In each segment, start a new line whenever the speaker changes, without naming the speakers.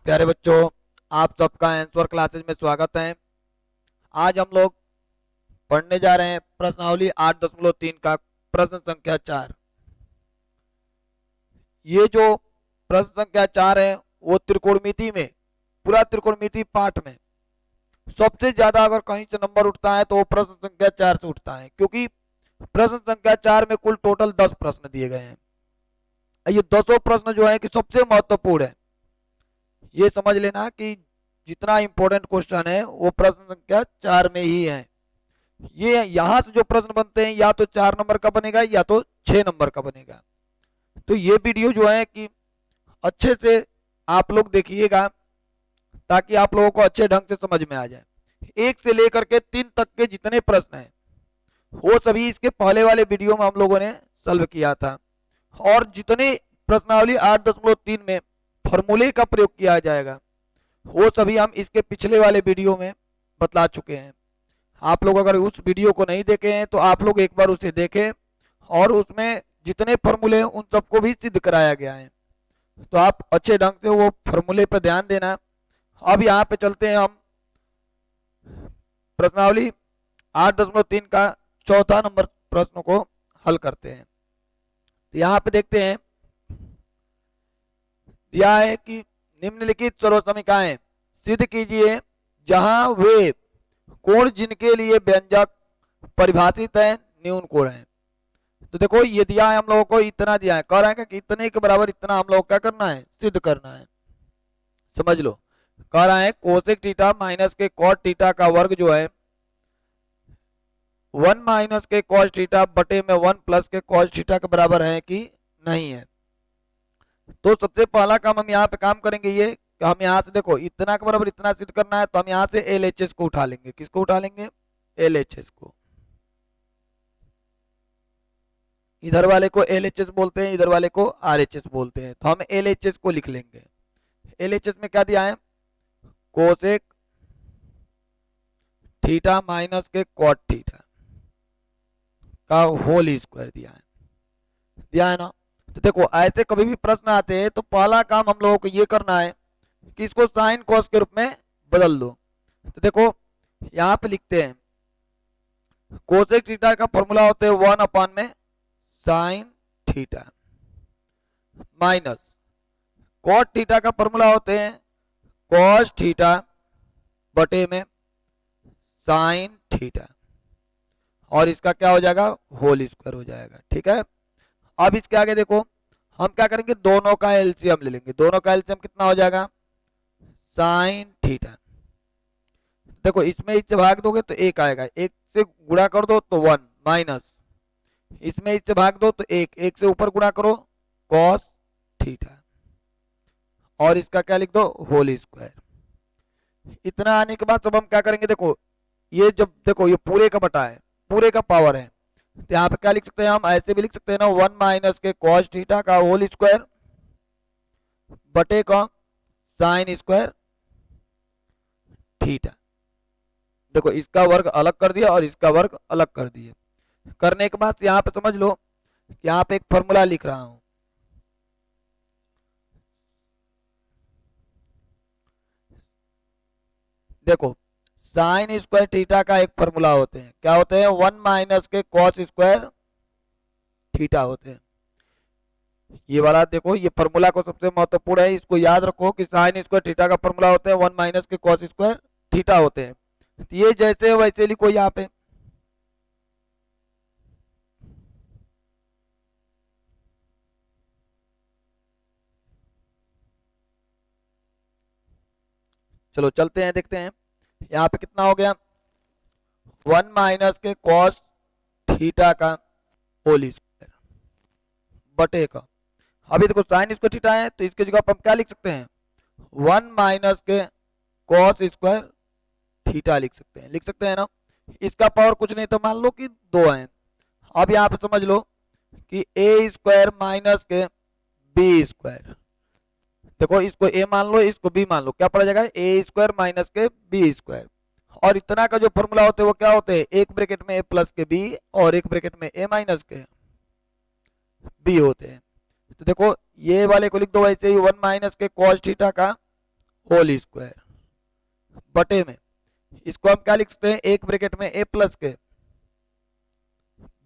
प्यारे बच्चों, आप सबका आंसर क्लासेज में स्वागत है। आज हम लोग पढ़ने जा रहे हैं प्रश्नावली 8.3 का प्रश्न संख्या 4। ये जो प्रश्न संख्या 4 है वो त्रिकोणमिति में, पूरा त्रिकोणमिति पाठ में सबसे ज्यादा अगर कहीं से नंबर उठता है तो वो प्रश्न संख्या 4 से उठता है, क्योंकि प्रश्न संख्या 4 में कुल टोटल 10 प्रश्न दिए गए हैं। ये 10 प्रश्न जो है कि सबसे महत्वपूर्ण है। ये समझ लेना कि जितना इंपॉर्टेंट क्वेश्चन है वो प्रश्न संख्या 4 में ही है। ये यहां से जो प्रश्न बनते हैं या तो 4 नंबर का बनेगा या तो 6 नंबर का बनेगा। तो ये वीडियो जो है कि अच्छे से आप लोग देखिएगा ताकि आप लोगों को अच्छे ढंग से समझ में आ जाए। 1 से लेकर के 3 तक के जितने प्रश्न हैं वो सभी इसके पहले वाले वीडियो में हम लोगों ने सॉल्व किया था, और जितने प्रश्नावली 8.3 में फॉर्मूले का प्रयोग किया जाएगा वो सभी हम इसके पिछले वाले वीडियो में बतला चुके हैं। आप लोग अगर उस वीडियो को नहीं देखे हैं तो आप लोग एक बार उसे देखें, और उसमें जितने फॉर्मूले हैं उन सबको भी सिद्ध कराया गया है। तो आप अच्छे ढंग से वो फॉर्मूले पर ध्यान देना। अब यहाँ पे चलते हैं हम प्रश्नावली 8.3 का चौथा नंबर प्रश्न को हल करते हैं। तो यहाँ पे देखते हैं, दिया है कि निम्नलिखित सर्वसमीकाएं सिद्ध कीजिए जहां वे कोण जिनके लिए व्यंजक परिभाषित है न्यून कोण है। तो देखो ये दिया है हम लोगों को, इतना दिया है, कह रहा है कि इतने के बराबर इतना हम लोग क्या करना है, सिद्ध करना है। समझ लो, कह रहा है कोसेक थीटा माइनस के कॉट थीटा का वर्ग जो है 1 माइनस के कॉस थीटा बटे में 1 प्लस के कॉस थीटा के बराबर है कि नहीं है। तो सबसे पहला काम हम यहाँ पे काम करेंगे ये कि हम यहाँ से देखो इतना के बराबर इतना सिद्ध करना है, तो हम यहाँ से LHS को उठा लेंगे। किसको उठा लेंगे? LHS को। इधर वाले को LHS बोलते हैं, इधर वाले को RHS बोलते हैं। तो हम LHS को लिख लेंगे। LHS में क्या दिया है? कोसेक थीटा माइनस के कॉट थीटा का होल स्क्वायर दिया है ना। तो देखो ऐसे कभी भी प्रश्न आते हैं तो पहला काम हम लोगों को ये करना है कि इसको साइन कॉस के रूप में बदल दो। तो देखो यहाँ पे लिखते हैं कोसेक थीटा का फॉर्मूला होता है 1 अपान में sine theta minus cot theta का फॉर्मूला होते हैं कॉस थीटा बटे में साइन थीटा, और इसका क्या हो जाएगा? होल स्क्वायर हो जाएगा। ठीक है, अब इसके आगे देखो हम क्या करेंगे, दोनों का एलसीएम ले लेंगे। दोनों का एलसीएम कितना हो जाएगा? Sine theta. देखो इसमें इससे भाग दोगे तो 1 आएगा, 1 से गुणा कर दो तो 1 माइनस, इसमें इससे भाग दो तो 1 से ऊपर गुणा करो कॉस थीटा, और इसका क्या लिख दो? Whole square. इतना आने के बाद सब हम क्या करेंगे, देखो ये जब देखो ये पूरे का बटा है, पूरे का पावर है, तो यहाँ पे क्या लिख सकते हैं हम? ऐसे भी लिख सकते हैं ना, 1 माइनस के कॉस थीटा का होल स्क्वायर बटे का साइन स्क्वायर थीटा। देखो इसका वर्ग अलग कर दिया और इसका वर्ग अलग कर दिए। करने के बाद यहाँ पे समझ लो, यहाँ पे एक फॉर्मूला लिख रहा हूं। देखो साइन स्क्वायर थीटा का एक फॉर्मूला होते हैं, क्या होते हैं? 1 माइनस के कॉस स्क्वायर थीटा होते हैं। ये वाला देखो, ये फॉर्मूला को सबसे महत्वपूर्ण है, इसको याद रखो कि साइन स्क्वायर थीटा का फॉर्मूला होता है 1 माइनस के कॉस स्क्वायर थीटा होते हैं। ये जैसे वैसे लिखो यहाँ पे। चलो चलते हैं, देखते हैं यहाँ पे कितना हो गया। 1 माइनस के कॉस थीटा का होल स्क्वायर बटे का, अभी देखो साइन स्क्वायर थीटा है तो इसके जगह पर हम क्या लिख सकते हैं? 1 माइनस के कॉस स्क्वायर थीटा लिख सकते हैं ना। इसका पावर कुछ नहीं तो मान लो कि 2 है। अब यहाँ पे समझ लो कि a स्क्वायर माइनस के b स्क्वायर, देखो इसको a मान लो, इसको b मान लो, क्या पड़ा जाएगा? a स्क्वायर माइनस के b स्क्वायर। और इतना का जो फॉर्मूला होते हैं वो क्या होते हैं? एक ब्रैकेट में a प्लस के b और एक ब्रैकेट में a माइनस के b होते हैं। तो देखो ये वाले को लिख दो वैसे ही, 1 माइनस के कॉस थीटा का होल स्क्वायर बटे में इसको हम क्या लिख सकते हैं, एक ब्रैकेट में ए प्लस के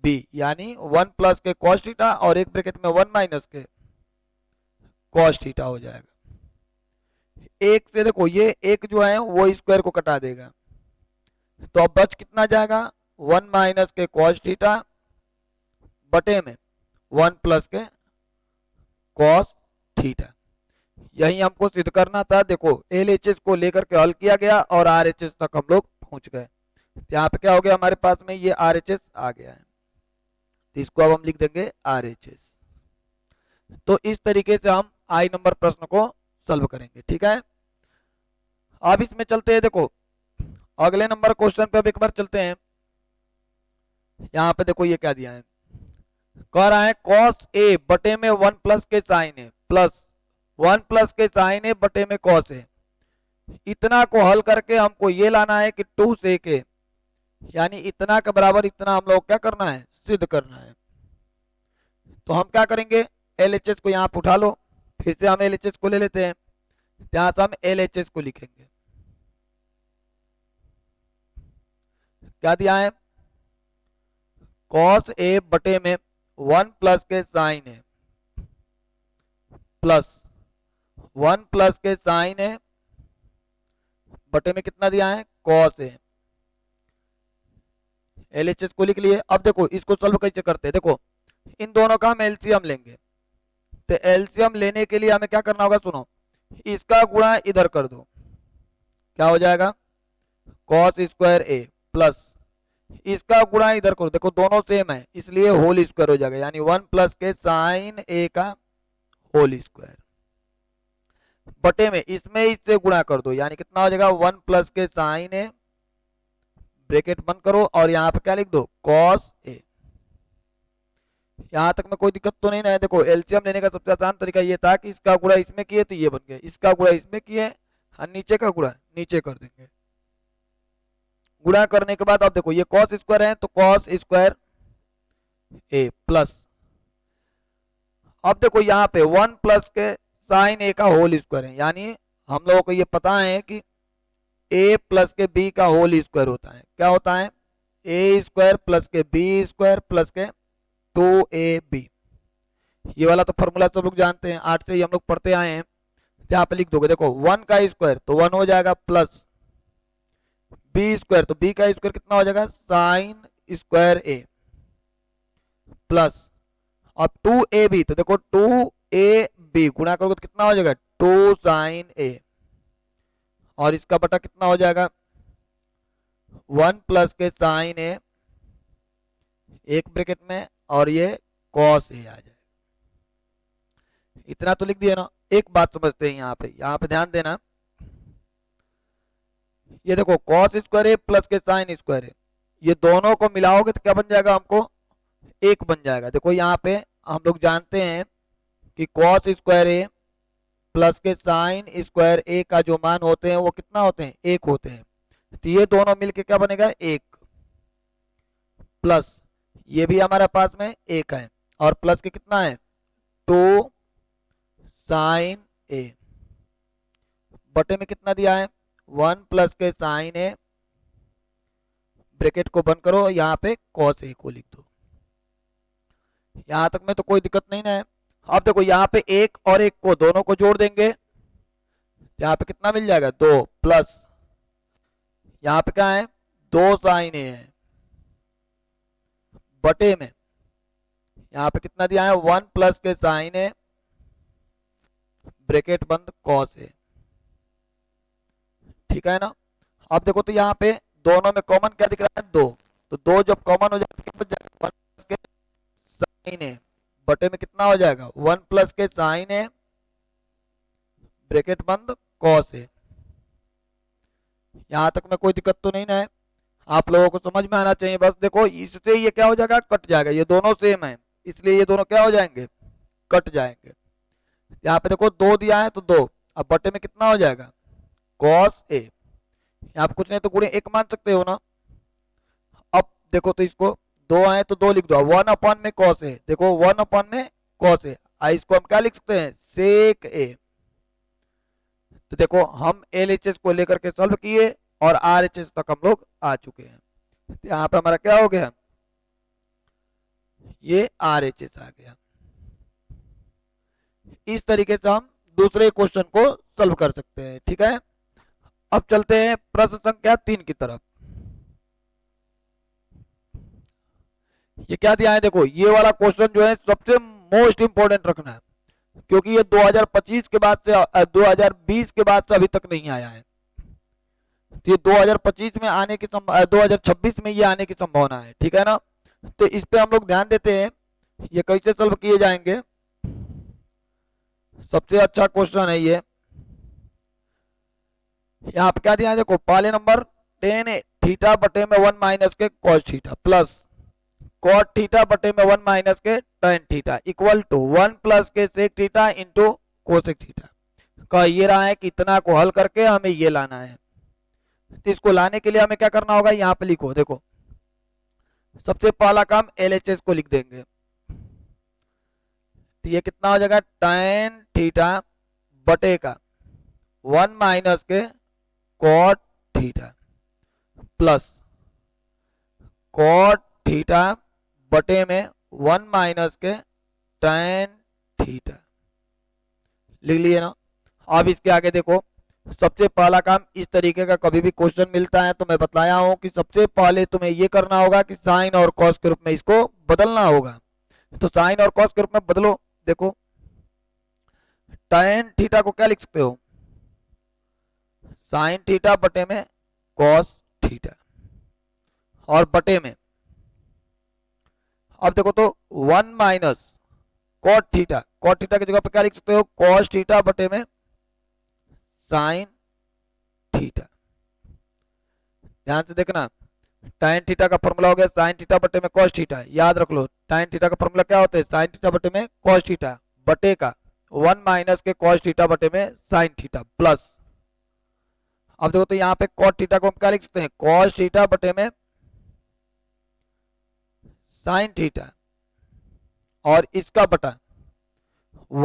बी, यानी 1 प्लस के कॉस थीटा और एक ब्रैकेट में 1 माइनस के कॉस थीटा हो जाएगा। एक से देखो ये एक जो है वो स्क्वायर को कटा देगा, तो अब बच कितना जाएगा, 1 माइनस के कॉस थीटा बटे में 1 प्लस के कॉस थीटा। यही हमको सिद्ध करना था। देखो एलएचएस को लेकर के हल किया गया और आरएचएस तक हम लोग पहुंच गए। यहाँ पे क्या हो गया, हमारे पास में ये आरएचएस आ गया है, तो इसको अब हम लिख देंगे आरएचएस। तो इस तरीके से हम आई नंबर प्रश्न को सॉल्व करेंगे। ठीक है, अब इसमें चलते हैं। देखो अगले नंबर क्वेश्चन पे अब एक बार चलते हैं। यहाँ पे देखो ये क्या दिया है, कह रहा है कॉस ए बटे में 1 प्लस के साइन ए प्लस 1 प्लस के साइन ए बटे में कॉस ए। इतना को हल करके हमको ये लाना है कि 2 सेक ए, यानी इतना के बराबर इतना हम लोग क्या करना है, सिद्ध करना है। तो हम क्या करेंगे, एलएचएस को यहाँ पे उठा लो, फिर से हम एलएचएस को ले लेते हैं, यहाँ से हम एलएचएस को लिखेंगे। क्या दिया है, कॉस ए बटे में 1 प्लस के साइन ए प्लस 1 प्लस के साइन ए बटे में कितना दिया है, कॉस ए। एलएचएस को लिख लिए। अब देखो इसको सॉल्व कैसे करते हैं, देखो इन दोनों का हम एलसीएम लेंगे। तो एलसीएम लेने के लिए हमें क्या करना होगा, सुनो, इसका गुणा इधर कर दो, क्या हो जाएगा, कॉस स्क्वायर ए प्लस इसका गुणा इधर करो, देखो दोनों सेम है इसलिए होल स्क्वायर हो जाएगा, यानी 1 प्लस के साइन ए का होल स्क्वायर बटे में इसमें इससे गुणा कर दो, यानी कितना हो जाएगा, 1 प्लस के साइन ए ब्रैकेट बंद करो और यहाँ पे क्या लिख दो, कॉस ए। यहां तक में कोई दिक्कत तो नहीं ना है। देखो एलसीएम लेने का सबसे आसान तरीका ये था कि इसका गुणा इसमें किए तो ये बन गया, इसका गुणा इसमें किए और नीचे का गुणा नीचे कर देंगे। गुणा करने के बाद अब देखो ये कॉस स्क्वायर है तो कॉस स्क्वायर ए प्लस, अब देखो यहाँ पे 1 प्लस के साइन ए का होल स्क्वायर है, यानी हम लोगों को ये पता है कि ए प्लस के बी का होल स्क्वायर होता है। क्या होता है, ए स्क्वायर प्लस के बी स्क्वायर प्लस के 2ab। ये वाला तो फॉर्मूला सब लोग जानते हैं, 8 से ही हम लोग पढ़ते आए हैं। यहाँ पे लिख दोगे, देखो 1 का स्क्वायर तो 1 हो जाएगा प्लस बी स्क्वायर तो बी का स्क्वायर कितना हो जाएगा, साइन स्क्वायर ए प्लस अब 2ab तो देखो 2ab गुणा करोगे तो कितना हो जाएगा, 2 साइन ए और इसका बटा कितना हो जाएगा, 1 प्लस के साइन ए एक ब्रैकेट में और ये कॉस ए आ जाएगा। इतना तो लिख दिया ना। एक बात समझते हैं यहाँ पे ध्यान देना, ये देखो कॉस स्क्वायर ए प्लस के साइन स्क्वायर ए, ये दोनों को मिलाओगे तो क्या बन जाएगा, हमको एक बन जाएगा। देखो यहाँ पे हम लोग जानते हैं कि कॉस स्क्वायर ए प्लस के साइन स्क्वायर ए का जो मान होते हैं वो कितना होते हैं, एक होते हैं। तो ये दोनों मिलके क्या बनेगा, एक प्लस ये भी हमारे पास में एक है और प्लस के कितना है, 2 साइन ए बटे में कितना दिया है, 1 प्लस के साइन ए ब्रैकेट को बंद करो, यहाँ पे कॉस ए को लिख दो। यहां तक में तो कोई दिक्कत नहीं ना है। अब देखो यहाँ पे एक और एक को दोनों को जोड़ देंगे, यहाँ पे कितना मिल जाएगा, 2 प्लस यहाँ पे क्या है, 2 साइन ए है बटे में यहाँ पे कितना दिया है, 1 प्लस के साइन ए ब्रैकेट बंद कॉस ए। ठीक है ना। अब देखो तो यहाँ पे दोनों में कॉमन क्या दिख रहा है, 2, तो 2 जब कॉमन हो जाएगा 1 प्लस के साइन ए बटे में कितना हो जाएगा, 1 प्लस के साइन ए ब्रैकेट बंद कॉस ए। यहां तक में कोई दिक्कत तो नहीं ना है, आप लोगों को समझ में आना चाहिए। बस देखो इससे ये क्या हो जाएगा, कट जाएगा, ये दोनों सेम है इसलिए ये दोनों क्या हो जाएंगे, कट जाएंगे। यहाँ पे देखो 2 दिया है तो 2, अब बटे में कितना हो जाएगा, कॉस ए। यहाँ पे कुछ नहीं तो गुणे 1 मान सकते हो ना। अब देखो तो इसको 2 आए तो 2 लिख दो, 1 अपॉन में कॉस ए, देखो 1 अपॉन में कॉस ए, इसको हम क्या लिख सकते हैं, सेक ए। तो देखो हम LHS को लेकर के सॉल्व किए और RHS तक हम लोग आ चुके हैं। तो यहाँ पे हमारा क्या हो गया, ये RHS आ गया। इस तरीके से हम दूसरे क्वेश्चन को सॉल्व कर सकते हैं। ठीक है, अब चलते हैं प्रश्न संख्या 3 की तरफ। ये क्या दिया है, देखो ये वाला क्वेश्चन जो है सबसे मोस्ट इंपोर्टेंट रखना है, क्योंकि ये 2025 के बाद से 2020 के बाद से अभी तक नहीं आया है। तो ये 2025 में आने की 2026 में ये आने की संभावना है। ठीक है ना, तो इस पे हम लोग ध्यान देते हैं ये कैसे सॉल्व किए जाएंगे। सबसे अच्छा क्वेश्चन है ये। यहाँ पे क्या दिया है, देखो पहले नंबर टेन थीटा बटे में 1 माइनस के cos theta plus cot theta बटे में 1 माइनस के tan theta equal to 1 plus के sec theta into cosec theta का ये रहा है कि इतना को हल करके हमें ये लाना है। तो इसको लाने के लिए हमें क्या करना होगा, यहाँ पे लिखो, देखो सबसे पहला काम LHS को लिख देंगे। तो ये कितना हो जाएगा, tan थीटा बटे का 1 माइनस के cot theta plus cot theta बटे में 1 माइनस के tan थीटा लिख लिए ना। अब इसके आगे देखो, सबसे पहला काम इस तरीके का कभी भी क्वेश्चन मिलता है तो मैं बताया हूं कि सबसे पहले तुम्हें ये करना होगा कि साइन और कॉस के रूप में इसको बदलना होगा। तो साइन और कॉस के रूप में बदलो। देखो tan थीटा को क्या लिख सकते हो, साइन थीटा बटे में कॉस थीटा और बटे में, अब देखो तो 1 माइनस कॉट थीटा की जगह पे क्या लिख सकते हो, कॉस थीटा बटे में साइन थीटा। ध्यान से देखना, tan थीटा का फॉर्मूला हो गया साइन थीटा बटे में कॉस थीटा। याद रख लो tan थीटा का फॉर्मूला क्या होता है, साइन थीटा बटे में कॉस थीटा बटे का 1 माइनस के कॉस थीटा बटे में साइन थीटा प्लस, अब देखो तो यहाँ पे कॉट थीटा को हम क्या लिख सकते हैं, कॉस थीटा बटे में साइन थीटा और इसका बटा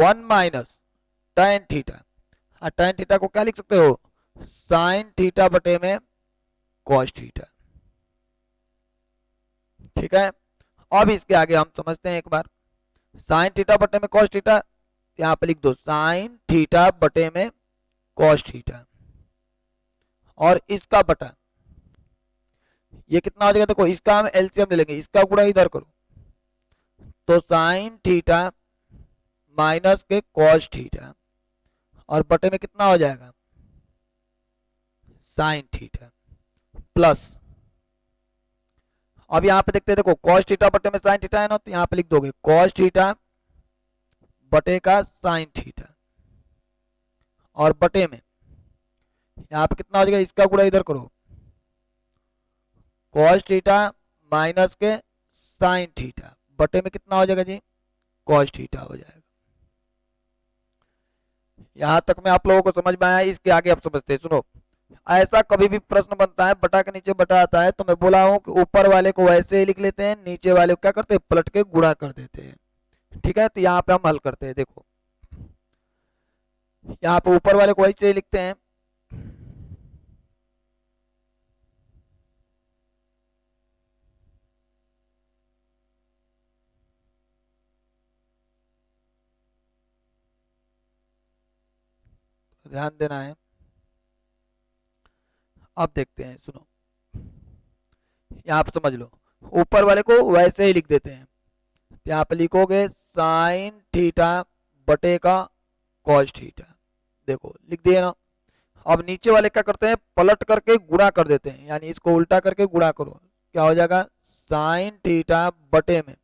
1 minus tan theta. tan theta को क्या लिख सकते हो, साइन थीटा बटे में कॉस थीटा। ठीक है, अब इसके आगे हम समझते हैं एक बार, साइन थीटा बटे में कॉस थीटा, यहाँ पे लिख दो साइन थीटा बटे में कॉस थीटा और इसका बटा, ये कितना हो जाएगा, देखो इसका हम एलसीएम ले लेंगे, इसका गुणा इधर करो तो साइन थीटा माइनस के कॉस थीटा और बटे में कितना हो जाएगा, साइन थीटा प्लस, अब यहाँ पे देखते हैं, देखो कॉस थीटा बटे में साइन थीटा है ना, तो यहाँ पे लिख दोगे कॉस थीटा बटे का साइन थीटा और बटे में यहाँ पे कितना हो जाएगा, इसका गुणा इधर करो कॉस थीटा माइनस के साइन थीटा बटे में कितना हो जाएगा जी, कॉस थीटा हो जाएगा। यहां तक में आप लोगों को समझ में आया, इसके आगे आप समझते हैं। सुनो, ऐसा कभी भी प्रश्न बनता है बटा के नीचे बटा आता है तो मैं बोला हूं कि ऊपर वाले को वैसे ही लिख लेते हैं, नीचे वाले को क्या करते हैं, पलट के गुणा कर देते हैं। ठीक है, तो यहाँ पे हम हल करते हैं। देखो यहाँ पे ऊपर वाले को वैसे ही लिखते हैं, ध्यान देना है। अब देखते हैं, सुनो यहाँ पे समझ लो, ऊपर वाले को वैसे ही लिख देते हैं। यहाँ पे लिखोगे साइन थीटा बटे का कॉस थीटा, देखो लिख दिए ना। अब नीचे वाले क्या करते हैं, पलट करके गुणा कर देते हैं, यानी इसको उल्टा करके गुणा करो, क्या हो जाएगा, साइन थीटा बटे में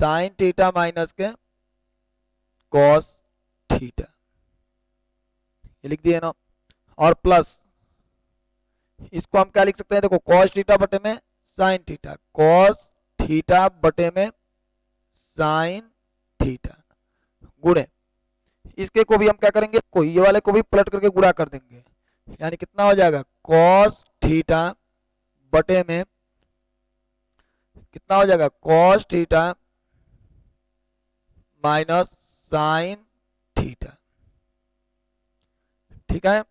साइन थीटा माइनस के कॉस थीटा, ये लिख दिए ना। और प्लस इसको हम क्या लिख सकते हैं, देखो कॉस थीटा बटे में साइन थीटा, कॉस थीटा बटे में साइन थीटा गुणे, इसके को भी हम क्या करेंगे, को ये वाले को भी पलट करके गुणा कर देंगे, यानी कितना हो जाएगा, कॉस थीटा बटे में कितना हो जाएगा, cos theta minus sine theta. ठीक है।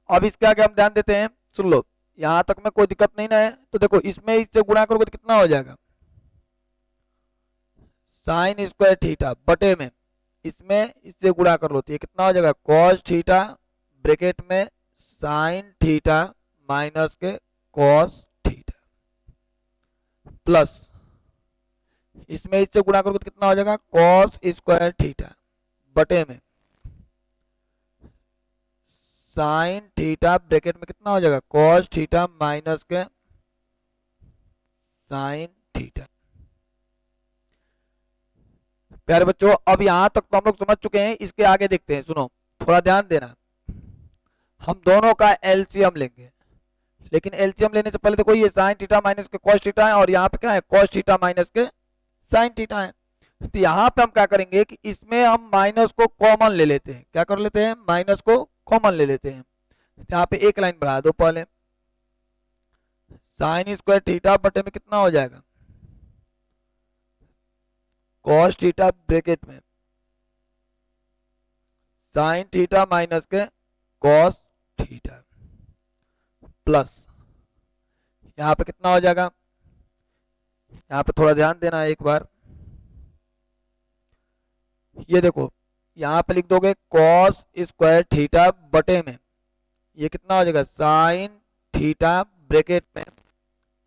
अब इसके आगे हम ध्यान देते हैं, सुन लो, यहां तक में कोई दिक्कत नहीं ना है। तो देखो इसमें इससे गुणा करोगे तो कितना हो जाएगा, साइन स्क्वायर थीटा बटे में इसमें इससे गुणा कर लो तो ये कितना हो जाएगा, कॉस थीटा ब्रैकेट में साइन थीटा माइनस के कॉस थीटा प्लस इसमें इससे गुणा करोगे तो कितना हो जाएगा, कॉस स्क्वायर थीटा बटे में साइन थीटा ब्रैकेट में कितना हो जाएगा, कॉस थीटा माइनस के साइन थीटा। प्यारे बच्चों अब यहां तक तो हम लोग समझ चुके हैं, इसके आगे देखते हैं, सुनो थोड़ा ध्यान देना। हम दोनों का एलसीएम लेंगे, लेकिन एलसीएम लेने से पहले देखो ये साइन थीटा माइनस के कॉस थीटा है और यहाँ पे क्या है, कॉस थीटा माइनस के साइन थीटा है। तो यहाँ पे हम क्या करेंगे कि इसमें हम माइनस को कॉमन ले लेते हैं, क्या कर लेते हैं, माइनस को कॉमन ले लेते हैं। यहाँ पे एक लाइन बढ़ा दो पहले, साइन स्क्वायर थीटा बटे में कितना हो जाएगा, कॉस थीटा ब्रैकेट में साइन थीटा माइनस के कॉस थीटा प्लस यहाँ पे कितना हो जाएगा, यहाँ पे थोड़ा ध्यान देना एक बार, ये देखो यहाँ पे लिख दोगे कॉस स्क्वायर थीटा बटे में ये कितना हो जाएगा, साइन थीटा ब्रैकेट में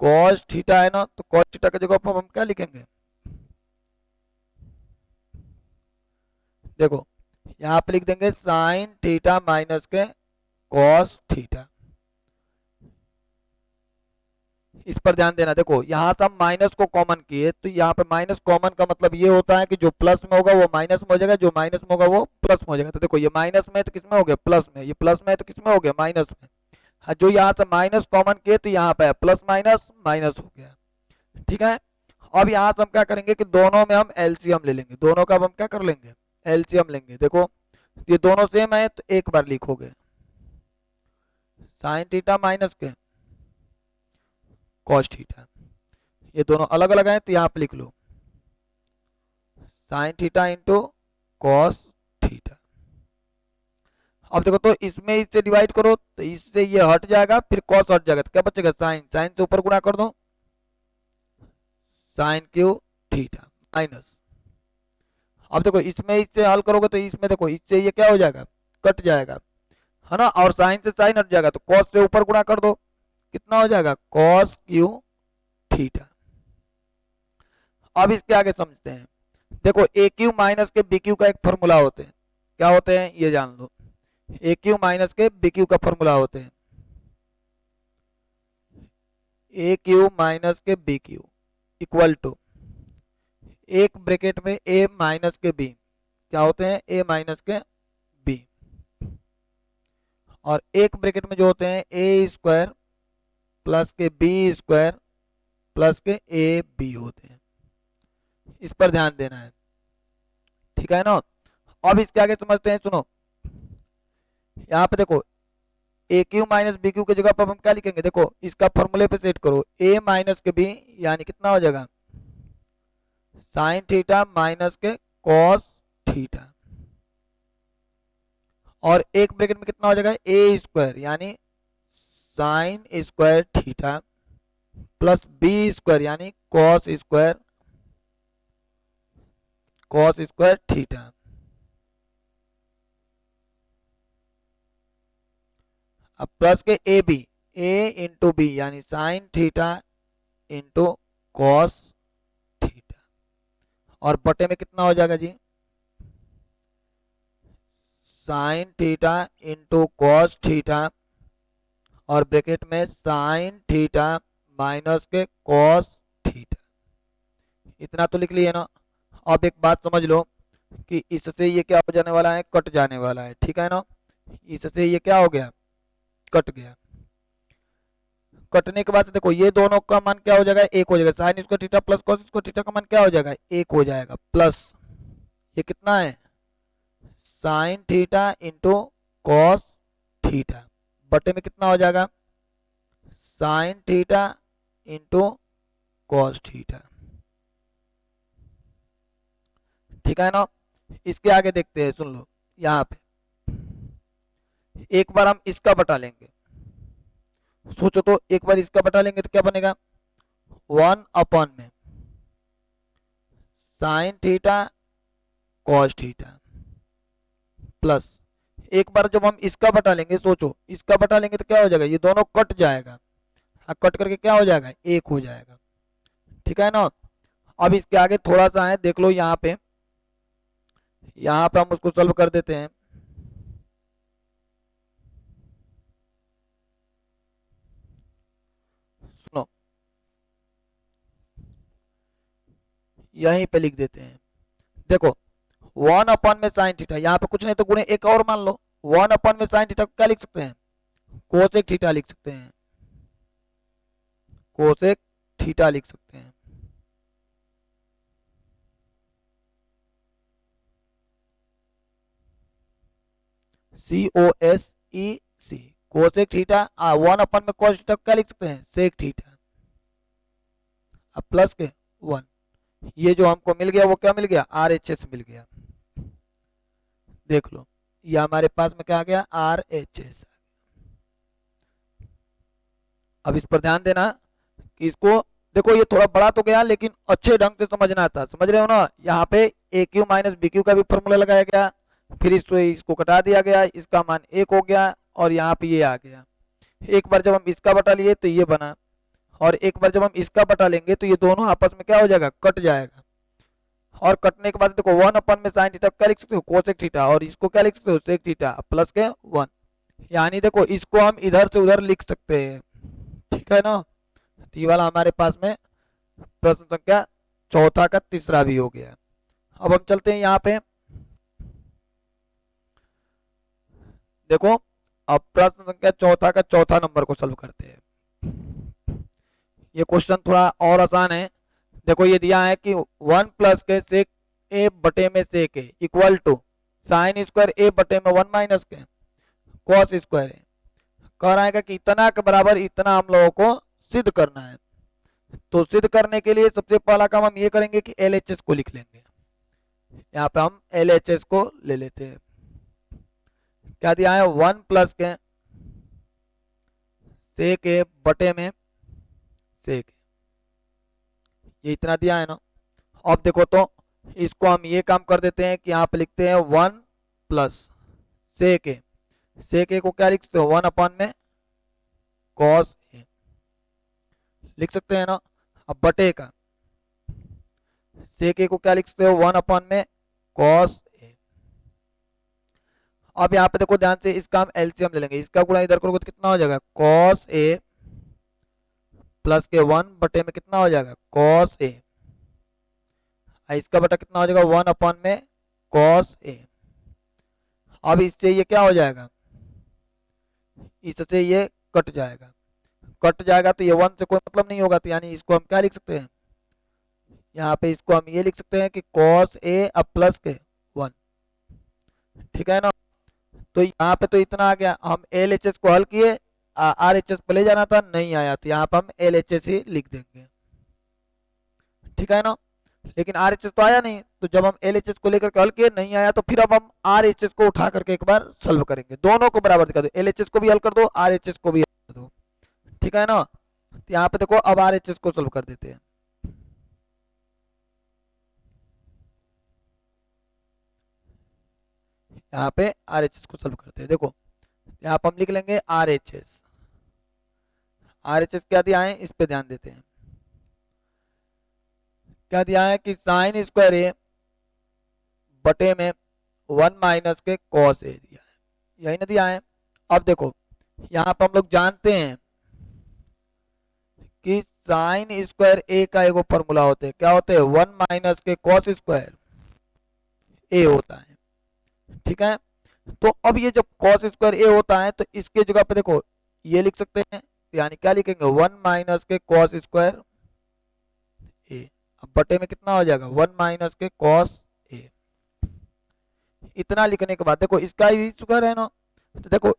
कॉस थीटा है ना, तो कॉस थीटा की जगह पर हम क्या लिखेंगे, देखो यहाँ पे लिख देंगे साइन थीटा माइनस के कॉस थीटा। इस पर ध्यान देना, देखो यहाँ से हम माइनस को कॉमन किए तो यहाँ पे माइनस कॉमन का मतलब ये होता है कि जो प्लस में होगा वो माइनस में हो जाएगा, जो माइनस में होगा वो प्लस में हो जाएगा। तो देखो ये माइनस में है तो किसमें हो गया, प्लस में, ये प्लस में है तो किसमें हो गया, माइनस में। हाँ जो यहाँ से माइनस कॉमन किए तो यहाँ पे प्लस माइनस माइनस हो गया, ठीक है। अब यहाँ से हम क्या करेंगे कि दोनों में हम एलसीएम ले लेंगे, दोनों का अब हम क्या कर लेंगे, एलसीएम लेंगे। देखो ये दोनों सेम है तो एक बार लिखोगे साइन थीटा माइनस के कॉस थीटा, ये दोनों अलग अलग हैं तो यहाँ पे लिख लो sine theta into cos theta. अब देखो तो इसमें इससे डिवाइड करो तो इससे ये हट जाएगा, फिर कॉस हट जाएगा तो क्या बचेगा, साइन, साइन से ऊपर गुणा कर दो साइन क्यू थीटा माइनस। अब देखो इसमें इससे हल करोगे तो इसमें देखो इससे ये क्या हो जाएगा, कट जाएगा है ना, और साइन से साइन हट जाएगा तो कॉस से ऊपर गुणा कर दो, कितना हो जाएगा, कॉस क्यू थीटा। अब इसके आगे समझते हैं, देखो ए क्यू माइनस के बी क्यू का एक फॉर्मूला होते हैं, क्या होते हैं ये जान लो, ए क्यू माइनस के बी क्यू का फॉर्मूला होते हैं, ए क्यू माइनस के बी क्यू इक्वल टू एक ब्रैकेट में ए माइनस के बी, क्या होते हैं, ए माइनस के बी, और एक ब्रैकेट में जो होते हैं ए स्क्वायर प्लस के बी स्क्वायर प्लस के ए बी होते हैं। इस पर ध्यान देना है, ठीक है ना। अब इसके आगे समझते हैं, सुनो यहाँ पे देखो ए क्यू माइनस बी क्यू की जगह पर हम क्या लिखेंगे, देखो इसका फॉर्मूले पे सेट करो, ए माइनस के बी यानी कितना हो जाएगा, साइन थीटा माइनस के कॉस थीटा, और एक ब्रैकेट में कितना हो जाएगा, ए स्क्वायर यानी sine square theta plus B square यानी कॉस स्क्वायर थीटा। अब प्लस के A B, A into B यानी sine theta into cos theta, और बटे में कितना हो जाएगा जी, sine theta into cos theta और ब्रैकेट में साइन थीटा माइनस के कॉस थीटा। इतना तो लिख लिए ना। अब एक बात समझ लो कि इससे ये क्या हो जाने वाला है, कट जाने वाला है, ठीक है ना, इससे ये क्या हो गया, कट गया। कटने के बाद देखो ये दोनों का मान क्या हो जाएगा, एक हो जाएगा, sign square theta plus cos square theta का मान क्या हो जाएगा, एक हो जाएगा, प्लस ये कितना है, sign theta into cos theta बटे में कितना हो जाएगा, sine theta into cos theta, ठीक है ना। इसके आगे देखते हैं, सुन लो यहाँ पे एक बार हम इसका बटा लेंगे, सोचो तो एक बार इसका बटा लेंगे तो क्या बनेगा, 1 में sine theta cos theta plus, एक बार जब हम इसका बटा लेंगे, सोचो इसका बटा लेंगे तो क्या हो जाएगा, ये दोनों कट जाएगा, कट करके क्या हो जाएगा, एक हो जाएगा। ठीक है ना। अब इसके आगे थोड़ा सा है, देख लो यहाँ पे, यहाँ पे हम उसको सॉल्व कर देते हैं। सुनो, यहीं पे लिख देते हैं, देखो 1 में साइन थीटा, यहाँ पे कुछ नहीं तो गुणे एक और मान लो, 1 में साइन थीटा क्या लिख सकते हैं, कोसेक थीटा लिख सकते हैं, कोसेक थीटा लिख सकते हैं। COSEC, कोसेक थीटा, 1 में कॉस थीटा क्या लिख सकते हैं, सेक थीटा, अब प्लस के 1, ये जो हमको मिल गया वो क्या मिल गया, RHS मिल गया। देख लो ये हमारे पास में क्या आ गया, RHS। अब इस पर ध्यान देना कि इसको देखो, ये थोड़ा बड़ा तो गया लेकिन अच्छे ढंग से समझना था, समझ रहे हो ना। यहाँ पे AQ माइनस BQ का भी फॉर्मूला लगाया गया, फिर इसको कटा दिया गया, इसका मान 1 हो गया और यहाँ पे ये आ गया। एक बार जब हम इसका बटा लिए तो ये बना, और एक बार जब हम इसका बटा लेंगे तो ये दोनों आपस में क्या हो जाएगा, कट जाएगा। और कटने के बाद देखो 1 में साइन थीटा क्या लिख सकते हो, कोसेक थीटा, और इसको क्या लिख सकते हो, सेक थीटा, प्लस के 1, यानी देखो इसको हम इधर से उधर लिख सकते हैं। ठीक है ना। तो ये वाला हमारे पास में प्रश्न संख्या चौथा का तीसरा भी हो गया। अब हम चलते हैं यहाँ पे, देखो अब प्रश्न संख्या चौथा का चौथा नंबर को सॉल्व करते हैं। ये क्वेश्चन थोड़ा और आसान है। देखो ये दिया है कि 1 प्लस के सेक ए बटे में sec A equal to sine square A बटे में 1 माइनस के कॉस स्क्वायर ए, कह रहा है कि इतना के बराबर इतना हम लोगों को सिद्ध करना है। तो सिद्ध करने के लिए सबसे पहला काम हम ये करेंगे कि LHS को लिख लेंगे। यहाँ पे हम LHS को ले लेते हैं। क्या दिया है, 1 प्लस के सेक ए बटे में सेक, ये इतना दिया है ना। अब देखो तो इसको हम ये काम कर देते हैं कि यहाँ पे लिखते हैं 1 प्लस सेक ए, सेक ए को क्या लिख सकते हो, 1 में कॉस ए लिख सकते हैं ना। अब बटे का सेक ए को क्या लिख सकते हो, 1 में कॉस ए। अब यहाँ पे देखो ध्यान से, इसका हम एलसीएम ले लेंगे, इसका गुणा इधर करोगे तो कितना हो जाएगा, कॉस ए प्लस के 1 बटे में कितना हो जाएगा, कॉस ए, इसका बटा कितना हो जाएगा, 1 में कॉस ए। अब इससे ये क्या हो जाएगा, इससे ये कट जाएगा, कट जाएगा तो ये 1 से कोई मतलब नहीं होगा, तो यानी इसको हम क्या लिख सकते हैं, यहाँ पे इसको हम ये लिख सकते हैं कि कॉस ए अब प्लस के 1। ठीक है ना। तो यहाँ पे तो इतना आ गया, हम LHS को हल किए, RHS पे ले जाना था, नहीं आया, तो यहाँ पे हम LHS ही लिख देंगे। ठीक है ना। लेकिन RHS तो आया नहीं, तो जब हम LHS को लेकर के हल किए नहीं आया, तो फिर अब हम RHS को उठा करके एक बार सॉल्व करेंगे, दोनों को बराबर दिखा दो, LHS को भी हल कर दो, RHS को भी हल कर दो। ठीक है ना। तो यहाँ पे देखो अब RHS को सॉल्व कर देते हैं। यहाँ पे RHS को सॉल्व करते हैं, देखो यहाँ पे हम लिख लेंगे RHS। RHS क्या दिया है, इस पे ध्यान देते हैं। क्या दिया है कि साइन स्क्वायर ए बटे में 1 माइनस के कॉस ए दिया है, यही ना दिया है। अब देखो यहाँ पे हम लोग जानते हैं कि साइन स्क्वायर ए का एगो फॉर्मूला होते हैं, क्या होते हैं, 1 माइनस के कॉस स्क्वायर ए होता है। ठीक है। तो अब ये जब कॉस स्क्वायर ए होता है तो इसके जगह पे देखो ये लिख सकते हैं, यानी क्या लिखेंगे, 1 माइनस के कॉस स्क्वायर ए, अब बटे में कितना हो जाएगा, 1 माइनस के कॉस ए। इतना लिखने के बाद देखो इसका भी स्क्वायर है ना, तो देखो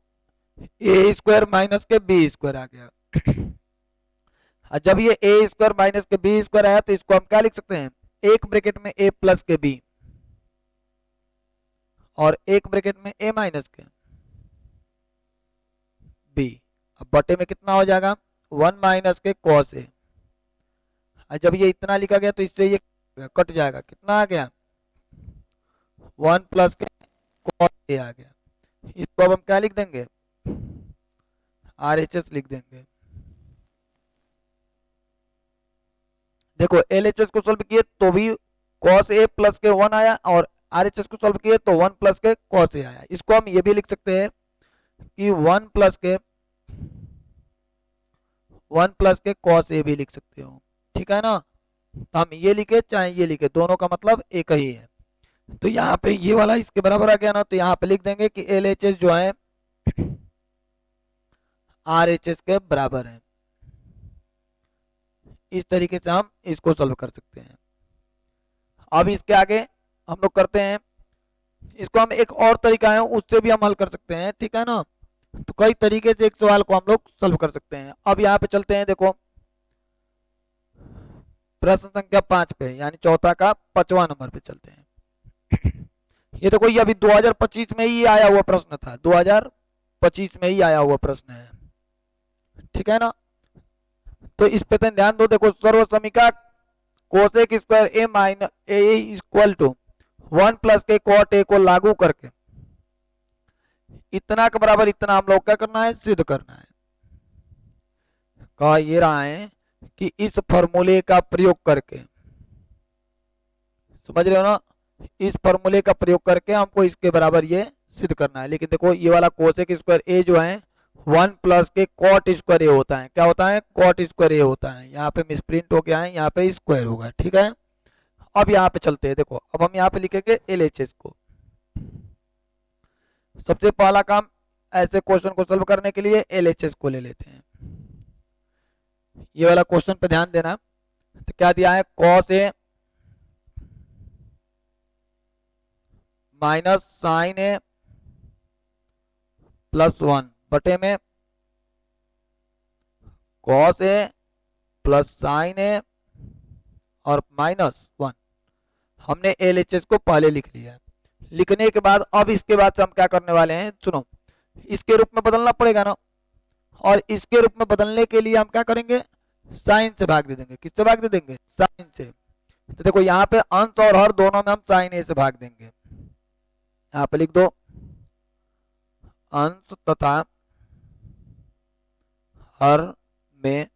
ए स्क्वायर माइनस के बी स्क्वायर आ गया। जब ये ए स्क्वायर माइनस के बी स्क्वायर आया तो इसको हम क्या लिख सकते हैं, एक ब्रैकेट में ए प्लस के बी और एक ब्रैकेट में ए माइनस के, अब बटे में कितना हो जाएगा 1 माइनस के कॉस ए। जब ये इतना लिखा गया तो इससे ये कट जाएगा, कितना आ गया 1 प्लस के कॉस ए आ गया। इसको अब हम क्या लिख देंगे RHS लिख देंगे। देखो LHS को सॉल्व किए तो भी cos a प्लस के 1 आया और RHS को सॉल्व किए तो 1 प्लस के cos a आया। इसको हम ये भी लिख सकते हैं कि 1 प्लस के cos a भी लिख सकते हो, ठीक है ना। तो हम ये लिखे चाहे ये लिखे, दोनों का मतलब एक ही है। तो यहाँ पे ये वाला इसके बराबर आ गया ना, तो यहाँ पे लिख देंगे कि LHS जो है RHS के बराबर है। इस तरीके से हम इसको सॉल्व कर सकते हैं। अब इसके आगे हम लोग करते हैं, इसको हम एक और तरीका है उससे भी हम हल कर सकते हैं, ठीक है ना। तो कई तरीके से एक सवाल को हम लोग सॉल्व कर सकते हैं। अब यहाँ पे चलते हैं, देखो प्रश्न संख्या 5 पे, यानी चौथा का 5वां नंबर पे चलते हैं। ये देखो ये अभी 2025 में ही आया हुआ प्रश्न था, 2025 में ही आया हुआ प्रश्न है, ठीक है ना। तो इस पे ध्यान दो। देखो सर्व समीका cosec square A minus A equal to 1 plus के कॉट ए को लागू करके इतना के बराबर इतना हम लोग क्या करना है, सिद्ध करना है। कहा ये रहा है कि इस फॉर्मूले का प्रयोग करके, समझ रहे हो ना, इस फॉर्मूले का प्रयोग करके हमको इसके बराबर ये सिद्ध करना है। लेकिन देखो ये वाला कोसेक स्क्वायर ए जो है 1 प्लस के कॉट स्क्वायर ए होता है। क्या होता है, कॉट स्क्वायर ए होता है। यहाँ पे मिसप्रिंट हो गया है, यहाँ पे स्क्वायर होगा, ठीक है। अब यहाँ पे चलते हैं, देखो अब हम यहाँ पे लिखेंगे LHS को। सबसे पहला काम ऐसे क्वेश्चन को सॉल्व करने के लिए LHS को ले लेते हैं। ये वाला क्वेश्चन पे ध्यान देना। तो क्या दिया है, cos A minus sign A plus 1 बटे में cos ए प्लस साइन ए और माइनस 1। हमने LHS को पहले लिख लिया है। लिखने के बाद अब इसके बाद से हम क्या करने वाले हैं, सुनो, इसके रूप में बदलना पड़ेगा ना, और इसके रूप में बदलने के लिए हम क्या करेंगे, साइन से भाग दे देंगे। किससे भाग दे देंगे, साइन से। तो देखो यहाँ पे अंश और हर दोनों में हम साइन ए से भाग देंगे। यहाँ पे लिख दो अंश तथा हर में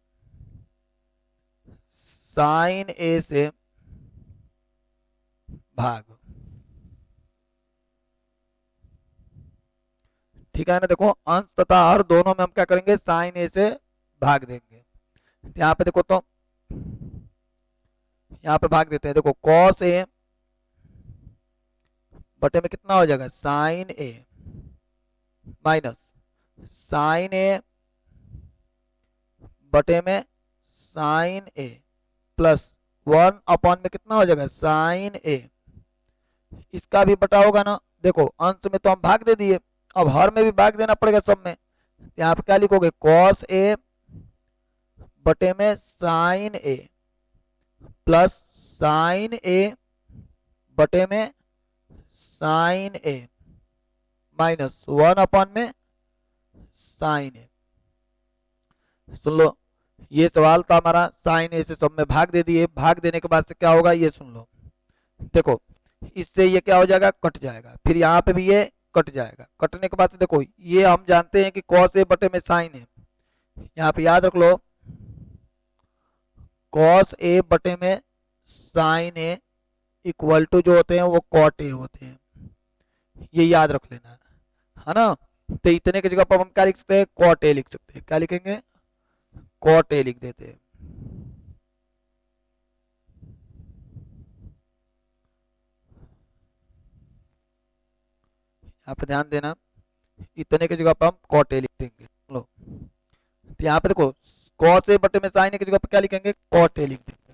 साइन ए से भाग, ठीक है ना। देखो अंश तथा हर दोनों में हम क्या करेंगे, साइन ए से भाग देंगे। यहाँ पे देखो, तो यहाँ पे भाग देते हैं। देखो cos ए बटे में कितना हो जाएगा, साइन ए माइनस साइन ए बटे में साइन ए प्लस 1 अपॉन में कितना हो जाएगा, साइन ए। इसका भी बटा होगा ना। देखो अंश में तो हम भाग दे दिए, अब हर में भी भाग देना पड़ेगा सब में। यहाँ पे क्या लिखोगे, cos ए बटे में साइन ए प्लस साइन ए बटे में साइन ए माइनस 1 अपॉन में साइन ए। सुन लो, ये सवाल था हमारा, साइन ए से सब में भाग दे दिए। भाग देने के बाद से क्या होगा, ये सुन लो। देखो इससे ये क्या हो जाएगा, कट जाएगा। फिर यहाँ पे भी ये कट जाएगा। कटने के बाद से देखो ये हम जानते हैं कि cos ए बटे में साइन ए, यहाँ पे याद रख लो cos ए बटे में साइन ए इक्वल टू जो होते हैं वो cot ए होते हैं। ये याद रख लेना है ना। तो इतने की जगह पर हम क्या लिख सकते हैं, cot ए लिख सकते हैं। क्या लिखेंगे, cot ए लिख देते हैं। यहाँ पे ध्यान देना, इतने की जगह पर हम cot ए लिख देंगे। लो तो यहाँ पे देखो cos ए बटे में साइन ए की जगह पर क्या लिखेंगे, cot ए लिख देंगे।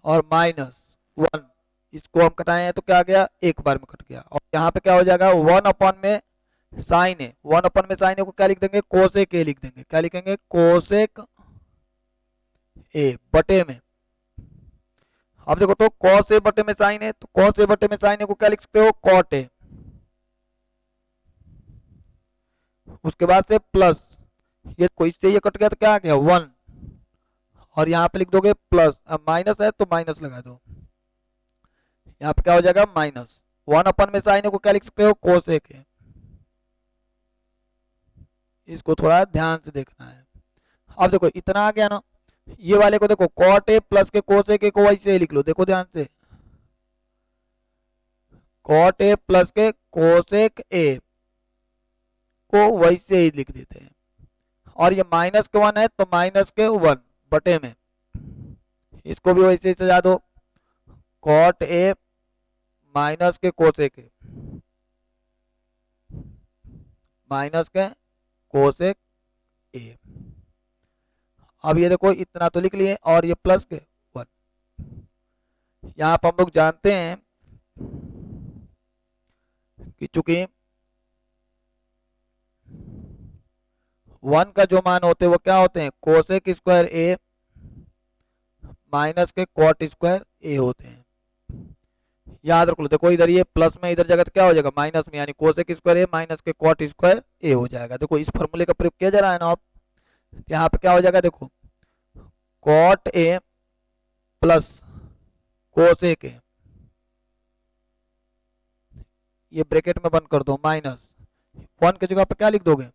और माइनस 1, इसको हम कटाए हैं तो क्या आ गया, एक बार में कट गया। और यहाँ पे क्या हो जाएगा, 1 अपॉन में साइन ए, 1 अपॉन में साइन ए को क्या लिख देंगे, कोसेक ए लिख देंगे। क्या लिखेंगे, कोसेक ए बटे में, अब देखो तो cos ए बटे में साइन ए, तो cos ए बटे में साइन ए को क्या लिख सकते हो, cot ए। उसके बाद से प्लस, ये कोई से ये कट गया तो क्या आ गया 1, और यहाँ पे लिख दोगे प्लस, अब माइनस है तो माइनस लगा दो, यहाँ पे क्या हो जाएगा माइनस 1 में साइन को क्या लिख सकते हो कोसेक है। इसको थोड़ा ध्यान से देखना है। अब देखो इतना आ गया ना, ये वाले को देखो कॉट ए प्लस के कोसेक ए को वैसे ही लिख लो, देखो ध्यान से, कॉट ए प्लस के कोसेक ए को वैसे ही लिख देते हैं, और ये माइनस के 1 है तो माइनस के 1 बटे में, इसको भी वैसे ही सजा दो, कॉट ए माइनस के कोसेक ए, माइनस के कोसेक ए। अब ये देखो इतना तो लिख लिए, और ये प्लस के 1, यहाँ पर हम लोग जानते हैं कि चूंकि 1 का जो मान होते हैं वो क्या होते हैं कोसेक स्क्वायर ए माइनस के कॉट स्क्वायर ए होते हैं, याद रख लो। देखो इधर ये प्लस में, इधर जगह क्या हो जाएगा माइनस में, यानी कोसेक स्क्वायर ए माइनस के कॉट स्क्वायर ए हो जाएगा। देखो इस फॉर्मूले का प्रयोग किया जा रहा है ना, आप यहाँ पे क्या हो जाएगा देखो cot A plus cosec A, ये ब्रैकेट में बंद कर दो, माइनस 1 की जगह पे क्या लिख दोगे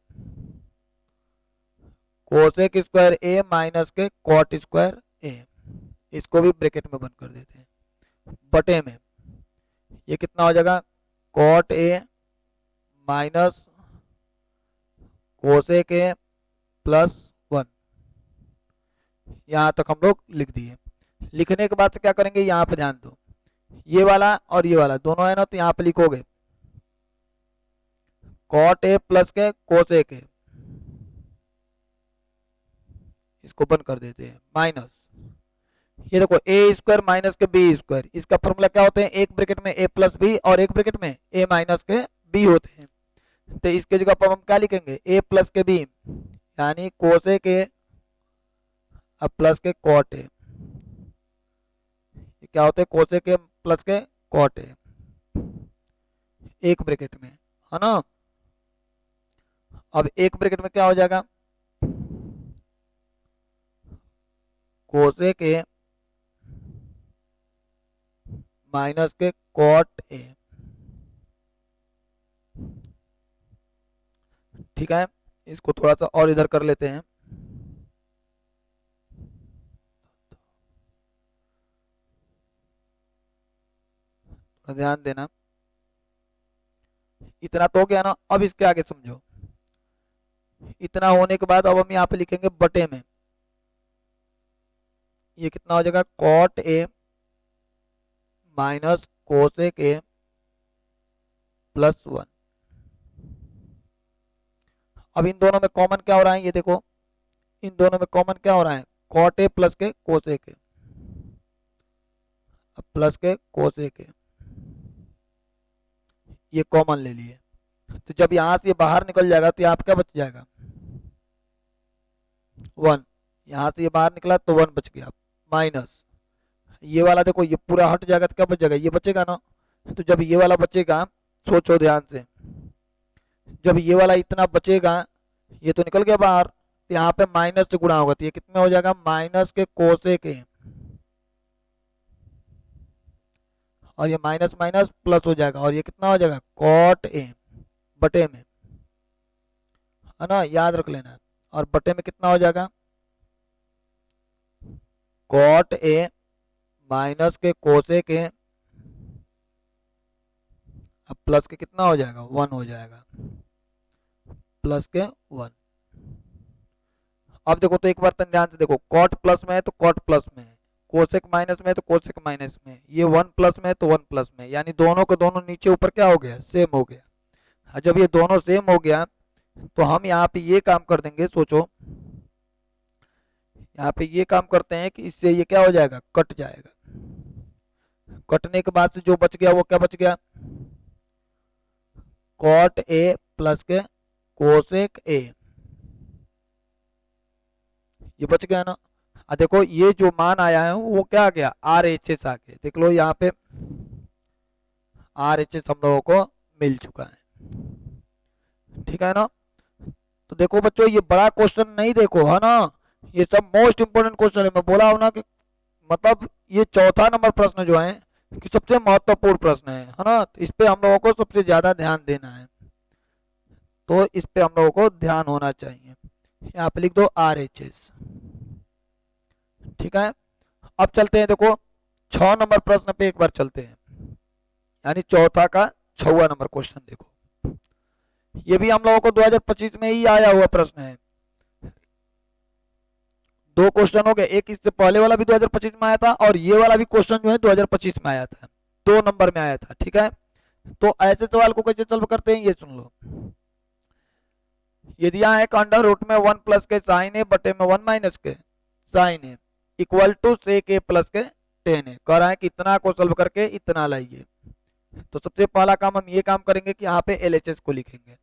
कोसेक स्क्वायर ए माइनस के कॉट स्क्वायर ए, इसको भी ब्रैकेट में बंद कर देते हैं, बटे में ये कितना हो जाएगा cot A minus cosec A plus 1, यहां तक हम लोग लिख दिए। लिखने के बाद से क्या करेंगे, यहाँ पे ध्यान दो, ये वाला और ये वाला दोनों है ना, तो यहाँ पे लिखोगे कॉट ए प्लस के कोसेक ए, इसको बंद कर देते हैं, माइनस ये देखो ए स्क्वायर माइनस के बी स्क्वायर, इसका फॉर्मूला क्या होते हैं एक ब्रैकेट में ए प्लस बी और एक ब्रैकेट में ए माइनस के बी होते हैं, तो इसके जगह पर हम क्या लिखेंगे ए प्लस के बी, यानी कोसेक ए प्लस के कॉट ए, क्या होते हैं कोसेक ए प्लस के कॉट ए, एक ब्रैकेट में है ना। अब एक ब्रैकेट में क्या हो जाएगा कोसेक ए माइनस के कॉट ए, ठीक है। इसको थोड़ा सा और इधर कर लेते हैं, ध्यान देना, इतना तो हो गया ना। अब इसके आगे समझो, इतना होने के बाद अब हम यहाँ पे लिखेंगे बटे में, ये कितना हो जाएगा cot A minus cosec A plus 1। अब इन दोनों में कॉमन क्या हो रहा है, ये देखो इन दोनों में कॉमन क्या हो रहा है कॉट ए प्लस के कोसेक ए, प्लस के कोसेक ए, ये कॉमन ले लिए, तो जब यहां से ये बाहर निकल जाएगा तो यहाँ पे क्या बच जाएगा 1, यहां से ये बाहर निकला तो 1 बच गया, माइनस ये वाला देखो ये पूरा हट जाएगा तो क्या बच जाएगा ये बचेगा ना, तो जब ये वाला बचेगा सोचो ध्यान से, जब ये वाला इतना बचेगा ये तो निकल गया बाहर, तो यहाँ पे माइनस से गुणा होगा तो ये कितने हो जाएगा माइनस के कोसेक ए, और ये माइनस माइनस प्लस हो जाएगा, और ये कितना हो जाएगा कॉट ए बटे में, है ना, याद रख लेना। और बटे में कितना हो जाएगा कॉट ए माइनस के कोसेक ए, अब प्लस के कितना हो जाएगा 1 हो जाएगा, प्लस के 1। अब देखो तो एक बार तन ध्यान से देखो, कॉट प्लस में है तो कॉट प्लस में है, कोसेक माइनस में है तो कोसेक माइनस में है, ये 1 प्लस में है तो 1 प्लस में, यानी दोनों को दोनों नीचे ऊपर क्या हो गया सेम हो गया। जब ये दोनों सेम हो गया तो हम यहाँ पे ये काम कर देंगे, सोचो यहाँ पे ये काम करते हैं कि इससे ये क्या हो जाएगा कट जाएगा, कटने के बाद से जो बच गया वो क्या बच गया कॉट ए प्लस के कोसेक ए, ये बच गया ना। देखो ये जो मान आया है वो क्या आ गया आर एच एस आ गया, देख लो यहाँ पे आर एच एस हम लोगों को मिल चुका है, ठीक है ना। तो देखो बच्चों ये बड़ा क्वेश्चन नहीं देखो, है ना, ये सब मोस्ट इंपोर्टेंट क्वेश्चन है। मैं बोला हूं ना कि मतलब ये चौथा नंबर प्रश्न जो है कि सबसे महत्वपूर्ण प्रश्न है ना, तो इस पे हम लोगों को सबसे ज्यादा ध्यान देना है, तो इस पे हम लोगों को ध्यान होना चाहिए। यहाँ पे लिख दो RHS। ठीक है, अब चलते हैं, देखो 6 नंबर प्रश्न पे एक बार चलते हैं, यानी चौथा का 6वां नंबर क्वेश्चन देखो। ये भी हम लोगों को 2025 में ही आया हुआ प्रश्न है। दो क्वेश्चन हो गए, एक इससे पहले वाला भी 2025 में आया था और ये वाला भी क्वेश्चन जो है 2025 में आया था, 2 नंबर में आया था। ठीक है, तो ऐसे सवाल को कैसे सॉल्व करते हैं ये सुन लो। ये दिया है अंडर रूट में 1 प्लस के साइन ए बटे में 1 माइनस के sine A equal to sec A plus के टेन ए। कह रहा है कि इतना को सॉल्व करके इतना लाइए। तो सबसे पहला काम हम ये काम करेंगे कि यहाँ पे LHS को लिखेंगे।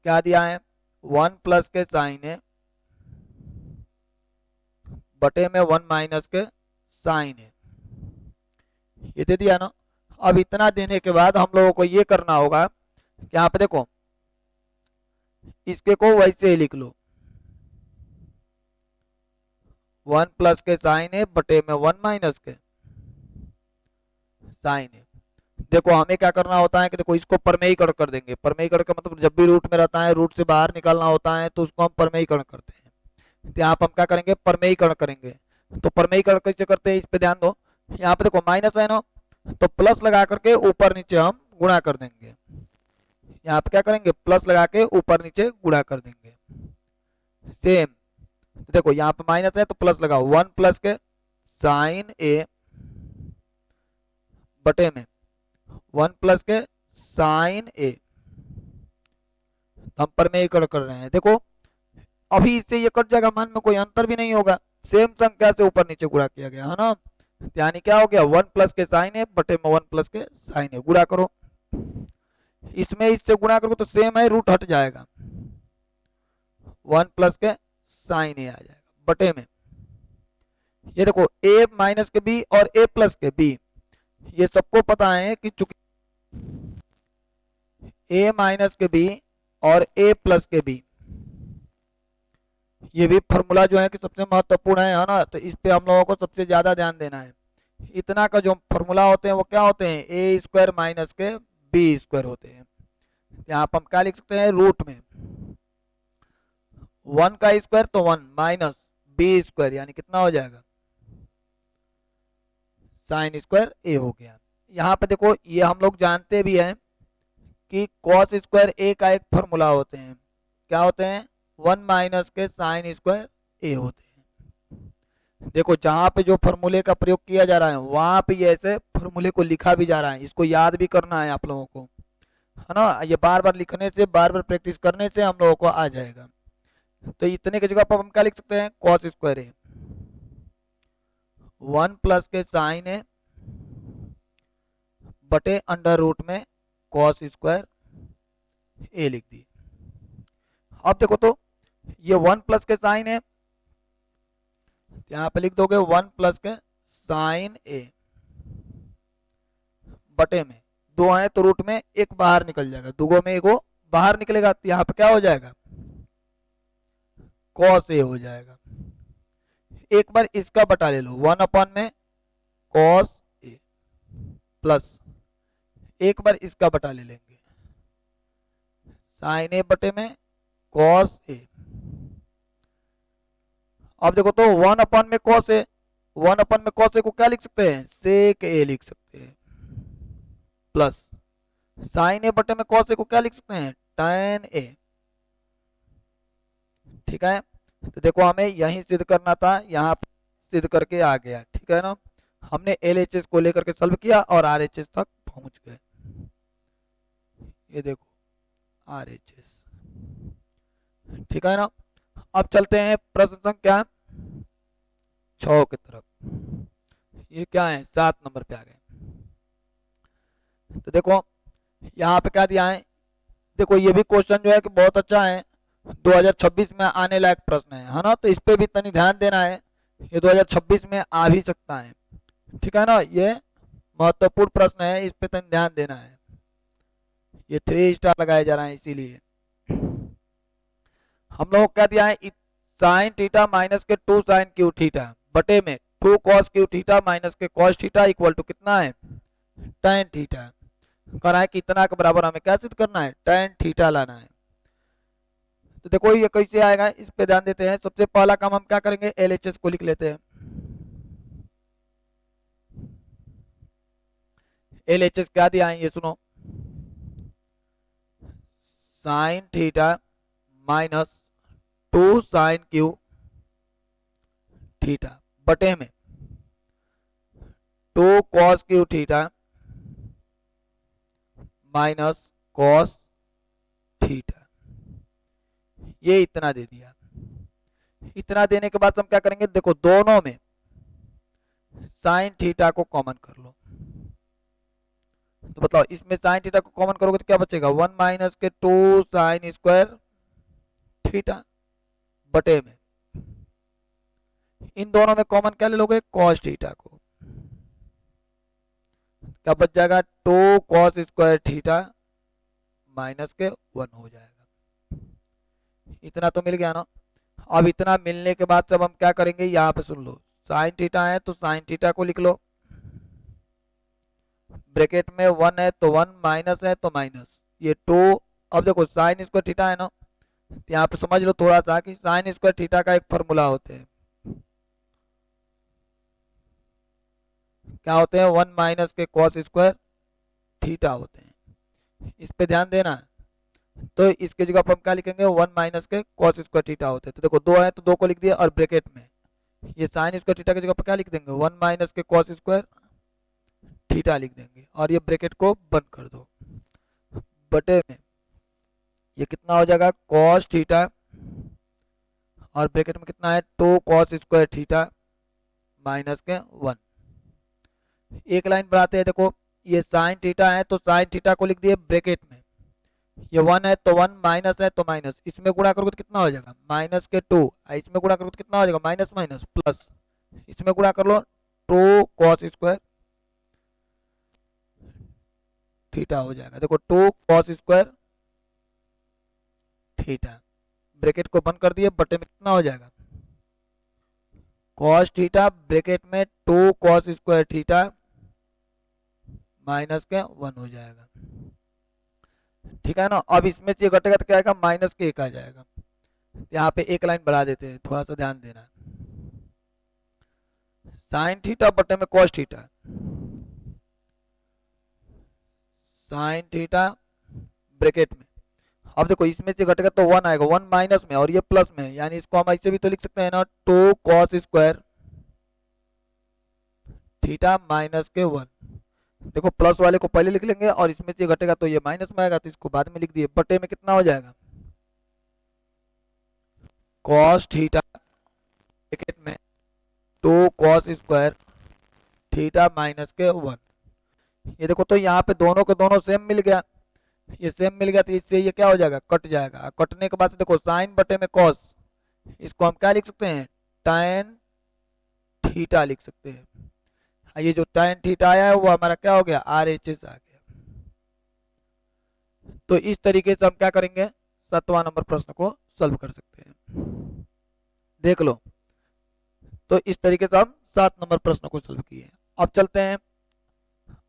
क्या दिया है, 1 प्लस के साइन ए बटे में 1 माइनस के साइन ए, ये दे दिया ना। अब इतना देने के बाद हम लोगों को ये करना होगा कि यहाँ पे देखो इसके को वैसे ही लिख लो, 1 प्लस के साइन ए बटे में 1 माइनस के साइन ए। देखो हमें क्या करना होता है कि देखो इसको परमेयीकरण कर देंगे। परमेयीकरण का मतलब जब भी रूट में रहता है, रूट से बाहर निकालना होता है तो उसको हम परमेयीकरण करते हैं। तो यहाँ पर हम क्या करेंगे, परमेयीकरण करेंगे। तो परमेयीकरण कैसे करते हैं इस पे ध्यान दो। यहाँ पे देखो माइनस है ना, तो प्लस लगा करके ऊपर नीचे हम गुणा कर देंगे। यहाँ पे क्या करेंगे, प्लस लगा के ऊपर नीचे गुणा कर देंगे। सेम तो देखो यहाँ पे माइनस है तो प्लस लगाओ, 1 प्लस के साइन ए बटे में 1 प्लस के साइन ए, हम परमेयीकरण कर रहे हैं। देखो अभी इससे ये कट जाएगा, मान में कोई अंतर भी नहीं होगा, सेम संख्या से ऊपर नीचे गुणा किया गया है ना। यानी क्या हो गया, 1 प्लस के साइन ए बटे में 1 प्लस के साइन ए। गुणा करो, इसमें इससे गुणा करो तो सेम है, रूट हट जाएगा, 1 प्लस के साइन ए आ जाएगा बटे में। ये देखो a माइनस के b और a प्लस के b, ये सबको पता है कि चूंकि a माइनस के b और a प्लस के b, ये भी फॉर्मूला जो है कि सबसे महत्वपूर्ण है ना, तो इस पे हम लोगों को सबसे ज्यादा ध्यान देना है। इतना का जो फॉर्मूला होते हैं वो क्या होते हैं, ए स्क्वायर माइनस के बी स्क्वायर होते हैं। यहाँ पर हम क्या लिख सकते हैं, रूट में 1 का स्क्वायर तो 1 माइनस बी स्क्वायर, यानी कितना हो जाएगा, साइन स्क्वायर ए हो गया। यहाँ पे देखो ये हम लोग जानते भी हैं कि कॉस स्क्वायर ए का एक फॉर्मूला होते हैं, क्या होते हैं, 1 माइनस के साइन स्क्वायर ए होते हैं। देखो जहां पे जो फॉर्मूले का प्रयोग किया जा रहा है वहां पे ये ऐसे फॉर्मूले को लिखा भी जा रहा है, इसको याद भी करना है आप लोगों को, है ना। ये बार बार लिखने से, बार बार प्रैक्टिस करने से हम लोगों को आ जाएगा। तो इतने की जगह पर हम क्या लिख सकते हैं, कॉस स्क्वायर ए 1 प्लस के साइन ए बटे अंडर रूट में कॉस स्क्वायर ए लिख दी। अब देखो तो ये 1 प्लस के साइन है, यहाँ पे लिख दोगे 1 प्लस के साइन ए बटे में 2 है तो रूट में एक बाहर निकल जाएगा, 2 में 1 बाहर निकलेगा, तो यहाँ पे क्या हो जाएगा, कॉस ए हो जाएगा। एक बार इसका बटा ले लो, 1 अपॉन में कॉस ए प्लस एक बार इसका बटा ले लेंगे, साइन ए बटे में कॉस ए। अब देखो तो 1 अपॉन में कॉस ए, 1 अपॉन में कॉस ए को क्या लिख सकते हैं, सेक ए लिख सकते हैं, प्लस साइन ए बटे में कॉस ए को क्या लिख सकते हैं, टैन ए। ठीक है, तो देखो हमें यही सिद्ध करना था, यहाँ सिद्ध करके आ गया। ठीक है ना, हमने LHS को लेकर के सॉल्व किया और RHS तक पहुंच गए। ये देखो RHS, ठीक है ना। अब चलते हैं प्रश्न संख्या 6 की तरफ। ये क्या है, 7 नंबर पे आ गए। तो देखो यहाँ पे क्या दिया है, देखो ये भी क्वेश्चन जो है कि बहुत अच्छा है, 2026 में आने लायक प्रश्न है ना, तो इस पे भी तनी ध्यान देना है, ये 2026 में आ भी सकता है। ठीक है ना, ये महत्वपूर्ण प्रश्न है, इस पे तनी ध्यान देना है। ये 3 स्टार लगाया जा रहा है, इसीलिए हम लोग क्या दिया है, साइन थीटा माइनस के 2 साइन क्यू थीटा बटे में 2 कॉस क्यू थीटा माइनस के कॉस थीटा इक्वल टू कितना है, tan थीटा। करा है कि इतना के बराबर हमें क्या सिद्ध करना है, tan थीटा लाना है। तो देखो ये कैसे आएगा, इस पे ध्यान देते हैं। सबसे पहला काम हम क्या करेंगे, LHS को लिख लेते हैं। LHS क्या दिया है ये सुनो, sine theta minus 2 sine cube theta बटे में 2 cos cube theta minus cos theta. ये इतना दे दिया। इतना देने के बाद हम क्या करेंगे, देखो दोनों में साइन थीटा को कॉमन कर लो। तो बताओ इसमें साइन थीटा को कॉमन करोगे तो क्या बचेगा, 1 माइनस के 2 साइन स्क्वायर थीटा बटे में इन दोनों में कॉमन क्या ले लोगे, कॉस थीटा को। क्या बच जाएगा, 2 कॉस स्क्वायर थीटा माइनस के 1 हो जाएगा। इतना तो मिल गया ना। अब इतना मिलने के बाद सब हम क्या करेंगे, यहाँ पे सुन लो, साइन थीटा है तो साइन थीटा को लिख लो, ब्रैकेट में 1 है तो 1, माइनस है तो माइनस ये 2। अब देखो साइन स्क्वायर थीटा है ना, यहाँ पे समझ लो थोड़ा सा कि साइन स्क्वायर थीटा का एक फॉर्मूला होते हैं, क्या होते हैं, 1 माइनस के कॉस स्क्वायर थीटा होते हैं। इस पे ध्यान देना। तो इसके जगह पर हम क्या लिखेंगे, 1 माइनस के कॉस स्क्वायर थीटा होते हैं। तो देखो 2 है तो 2 को लिख दिया, और ब्रैकेट में ये साइन स्क्वायर थीटा की जगह पर क्या लिख देंगे, 1 माइनस के कॉस स्क्वायर थीटा लिख देंगे, और ये ब्रैकेट को बंद कर दो। बटे में ये कितना हो जाएगा, कॉस थीटा, और ब्रैकेट में कितना है, 2 कॉस स्क्वायर थीटा माइनस के 1। एक लाइन बढ़ाते हैं। देखो ये साइन थीटा है तो साइन थीटा को लिख दिए ब्रैकेट में, ये 1 है तो 1, माइनस है तो माइनस, इसमें गुणा करोगे तो कितना हो जाएगा, माइनस के 2, इसमें गुणा करोगे तो कितना हो जाएगा, माइनस माइनस प्लस, इसमें गुणा कर लो 2 कॉस स्क्वायर थीटा हो जाएगा। देखो 2 कॉस स्क्वायर थीटा, ब्रैकेट को बंद कर दिए, बटे में कितना हो जाएगा, कॉस थीटा ब्रैकेट में 2 कॉस स्क्वायर थीटा माइनस के 1 हो जाएगा। ठीक है ना। अब इसमें से घटेगा तो क्या आएगा, माइनस के 1 आ जाएगा। यहाँ पे एक लाइन बढ़ा देते हैं, थोड़ा सा ध्यान देना। साइन थीटा बटे में cos theta, sine theta bracket में, अब देखो इसमें से घटेगा तो 1 आएगा, 1 माइनस में और ये प्लस में, यानी इसको हम ऐसे भी तो लिख सकते हैं ना, 2 कॉस स्क्वायर थीटा माइनस के 1। देखो प्लस वाले को पहले लिख लेंगे, और इसमें से घटेगा तो ये माइनस में आएगा, तो इसको बाद में लिख दिए। बटे में कितना हो जाएगा, कॉस थीटा ब्रैकेट में 2 कॉस स्क्वायर थीटा माइनस के 1। ये देखो तो यहाँ पे दोनों के दोनों सेम मिल गया, ये सेम मिल गया, तो इससे ये क्या हो जाएगा, कट जाएगा। कटने के बाद से देखो साइन बटे में कॉस, इसको हम क्या लिख सकते हैं, tan थीटा लिख सकते हैं। ये जो tan थीटा आया है वो हमारा क्या हो गया, RHS आ गया। तो इस तरीके से हम क्या करेंगे, 7वां नंबर प्रश्न को सॉल्व कर सकते हैं। देख लो, तो इस तरीके से हम 7 नंबर प्रश्न को सॉल्व किए। अब चलते हैं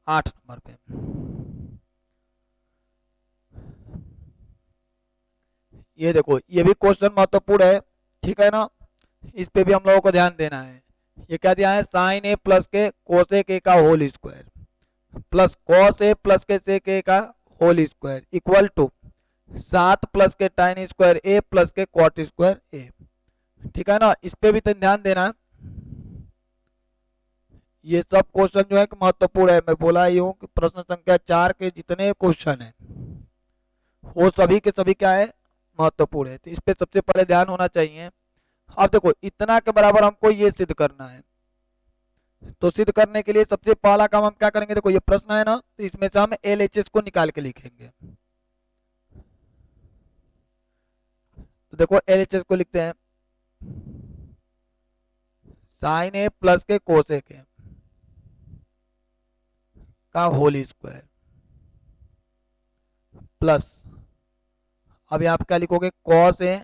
8 नंबर पे। ये देखो ये भी क्वेश्चन महत्वपूर्ण है, ठीक है ना, इस पे भी हम लोगों को ध्यान देना है। ये क्या दिया है, साइन ए प्लस के कोसेक ए का whole square plus cos A plus के सेक ए का whole square equal to 7 plus के टाइन स्क्वायर ए प्लस के कॉट स्क्वायर ए। ठीक है ना, इस पे भी तो ध्यान देना। ये सब क्वेश्चन जो है महत्वपूर्ण है। मैं बोला ही हूँ कि प्रश्न संख्या 4 के जितने क्वेश्चन है वो सभी के सभी क्या है, महत्वपूर्ण है। तो इस पे सबसे पहले ध्यान होना चाहिए। अब देखो इतना के बराबर हमको ये सिद्ध करना है, तो सिद्ध करने के लिए सबसे पहला काम हम क्या करेंगे, देखो ये प्रश्न है ना, तो इसमें से हम LHS को निकाल के लिखेंगे। तो देखो LHS को लिखते हैं, साइन ए प्लस के कोसेक ए का होल स्क्वायर प्लस, अब यहाँ पे क्या लिखोगे, कॉस ए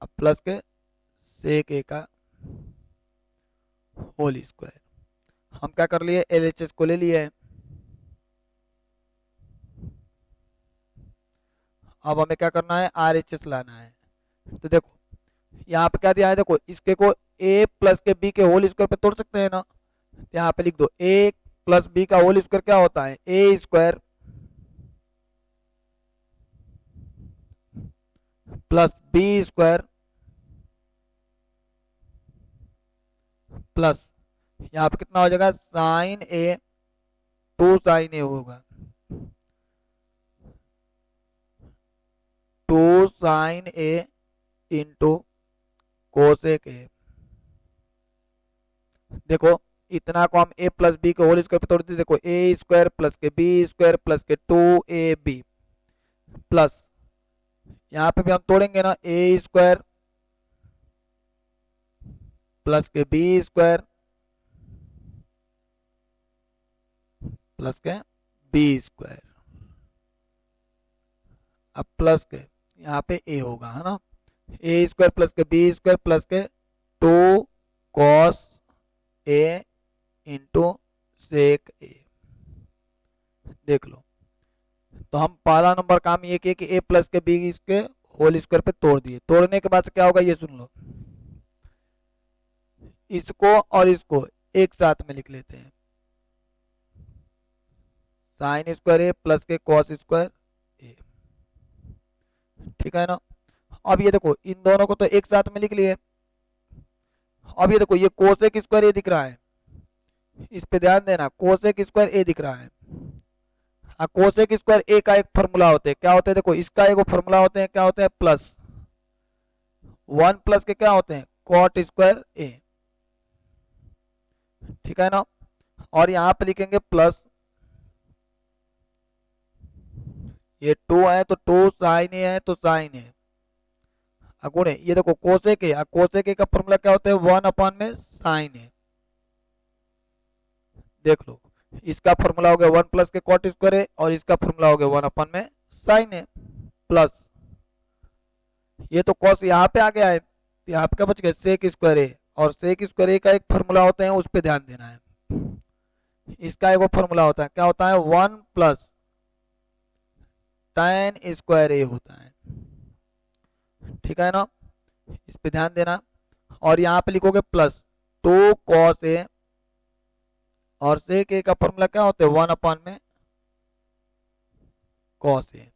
अब प्लस के सेक ए का होल स्क्वायर। हम क्या कर लिए, एलएचएस को ले लिए। अब हमें क्या करना है, आरएचएस लाना है। तो देखो यहाँ पे क्या दिया है, देखो इसके को ए प्लस के बी के होल स्क्वायर पे तोड़ सकते हैं ना। यहाँ पे लिख दो ए प्लस बी का होल स्क्वायर क्या होता है, A square plus B square plus यहाँ पे कितना हो जाएगा, साइन ए, 2 साइन ए होगा, 2 sine A into cosec A. देखो इतना को हम ए प्लस बी के होल स्क्वायर पे तोड़ दिए, देखो ए स्क्वायर प्लस के बी स्क्वायर प्लस के 2ab प्लस यहाँ पे भी हम तोड़ेंगे ना, ए स्क्वायर प्लस के बी स्क्वायर प्लस के बी स्क्वायर, अब प्लस के यहाँ पे ए होगा, है ना, ए स्क्वायर प्लस के बी स्क्वायर प्लस के 2 कॉस ए इंटू सेक ए। देख लो, तो हम पहला नंबर काम ये किया कि ए प्लस के बी के होल स्क्वायर पे तोड़ दिए। तोड़ने के बाद क्या होगा ये सुन लो, इसको और इसको एक साथ में लिख लेते हैं, साइन स्क्वायर ए प्लस के कॉस स्क्वायर ए, ठीक है ना। अब ये देखो इन दोनों को तो एक साथ में लिख लिए। अब ये देखो ये कोसेक स्क्वायर ए दिख रहा है, इस पे ध्यान देना, कोसेक स्क्वायर ए दिख रहा है। कोसेक स्क्वायर ए का एक फॉर्मूला होते हैं, क्या होते हैं, देखो इसका एक फॉर्मूला होते हैं, क्या होते हैं, प्लस 1 प्लस के क्या होते हैं, कॉट स्क्वायर ए, ठीक है ना। और यहाँ पे लिखेंगे प्लस, ये 2 है तो 2 साइन ए है तो साइन ए गुणे, ये देखो कोसेक ए, कोसेक ए का फॉर्मूला क्या होता है, 1 अपॉन में साइन ए। देख लो इसका फॉर्मूला हो गया 1 प्लस के कॉट स्क्वायर ए और इसका फॉर्मूला हो गया 1 अपॉन में साइन ए प्लस, ये तो कॉस यहाँ पे आ गया है, तो यहाँ पे क्या बच गया, सेक स्क्वायर ए, और सेक स्क्वायर ए का एक फॉर्मूला होता है उस पर ध्यान देना है। इसका एक फॉर्मूला होता है, क्या होता है, 1 प्लस tan स्क्वायर ए होता है, ठीक है ना, इस पे ध्यान देना। और यहाँ पे लिखोगे प्लस 2 कॉस ए, और सेक ए का फॉर्मूला क्या होता है, 1 अपॉन में कॉस ए।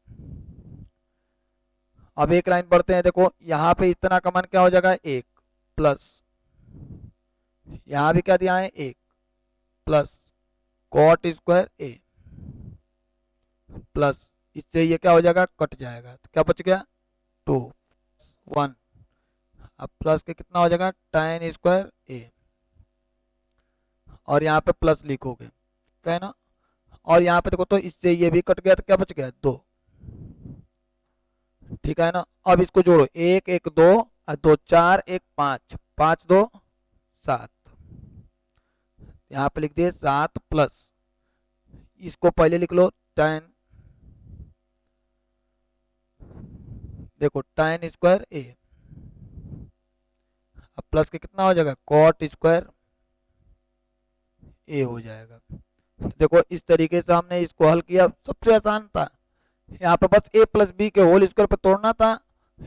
अब एक लाइन बढ़ते हैं, देखो यहाँ पे इतना का मान क्या हो जाएगा, 1 प्लस, यहाँ भी क्या दिया है, 1 plus cot square A plus, इससे ये क्या हो जाएगा, कट जाएगा, तो क्या बच गया, 2 1, अब प्लस के कितना हो जाएगा, tan स्क्वायर ए, और यहाँ पे प्लस लिखोगे, क्या है ना। और यहाँ पे देखो तो इससे ये भी कट गया, तो क्या बच गया, 2, ठीक है ना। अब इसको जोड़ो, 1 1 2 और 2 4 1 5, 5 2 7, यहाँ पे लिख दिए 7 प्लस, इसको पहले लिख लो tan, देखो tan स्क्वायर ए, अब प्लस के कितना हो जाएगा, कॉट स्क्वायर ए हो जाएगा। तो देखो इस तरीके से हमने इसको हल किया, सबसे आसान था, यहाँ पे बस ए प्लस बी के होल स्क्वायर पे तोड़ना था।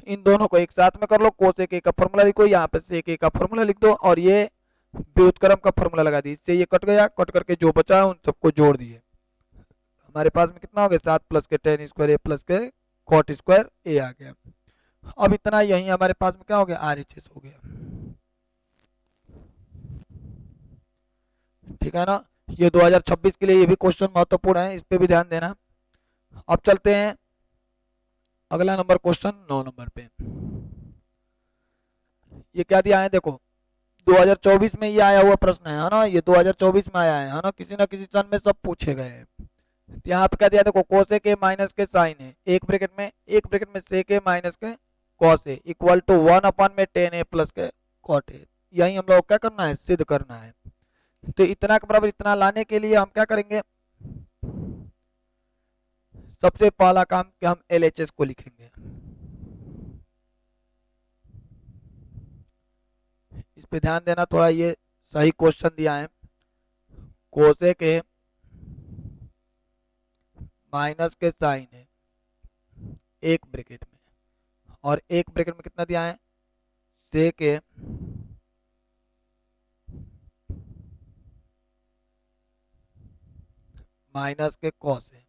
इन दोनों को एक साथ में कर लो, कोसेक ए का फॉर्मूला लिखो, यहाँ पे सेक ए का फॉर्मूला लिख दो, और ये व्युत्क्रम का फॉर्मूला लगा दी, इससे ये कट गया, कट करके जो बचा है उन सबको जोड़ दिए। हमारे पास में कितना हो गया, 7 प्लस के tan स्क्वायर ए प्लस के कॉट स्क्वायर ए आ गया। अब इतना यही हमारे पास में क्या हो गया, आरएचएस हो गया, ठीक है ना। ये 2026 के लिए ये भी क्वेश्चन महत्वपूर्ण है, इस पे भी ध्यान देना। अब चलते हैं अगला नंबर, क्वेश्चन 9 नंबर पे। ये क्या दिया है, देखो 2024 में ये आया हुआ प्रश्न है ना, ये 2024 में आया है ना, किसी ना किसी सन में सब पूछे गए हैं। यहाँ पे क्या दिया, देखो कोसेक ए माइनस के साइन है, एक ब्रैकेट में सेक ए माइनस के cos A equal to 1 upon में tan ए प्लस के कॉट ए। यही हम लोग क्या करना है, सिद्ध करना है। तो इतना के बराबर इतना लाने के लिए हम क्या करेंगे, सबसे पहला काम कि हम LHS को लिखेंगे। इस पे ध्यान देना थोड़ा, ये सही क्वेश्चन दिया है। कोसे के माइनस के साइन है एक ब्रैकेट में, और एक ब्रैकेट में कितना दिया है, से के माइनस के कॉस है।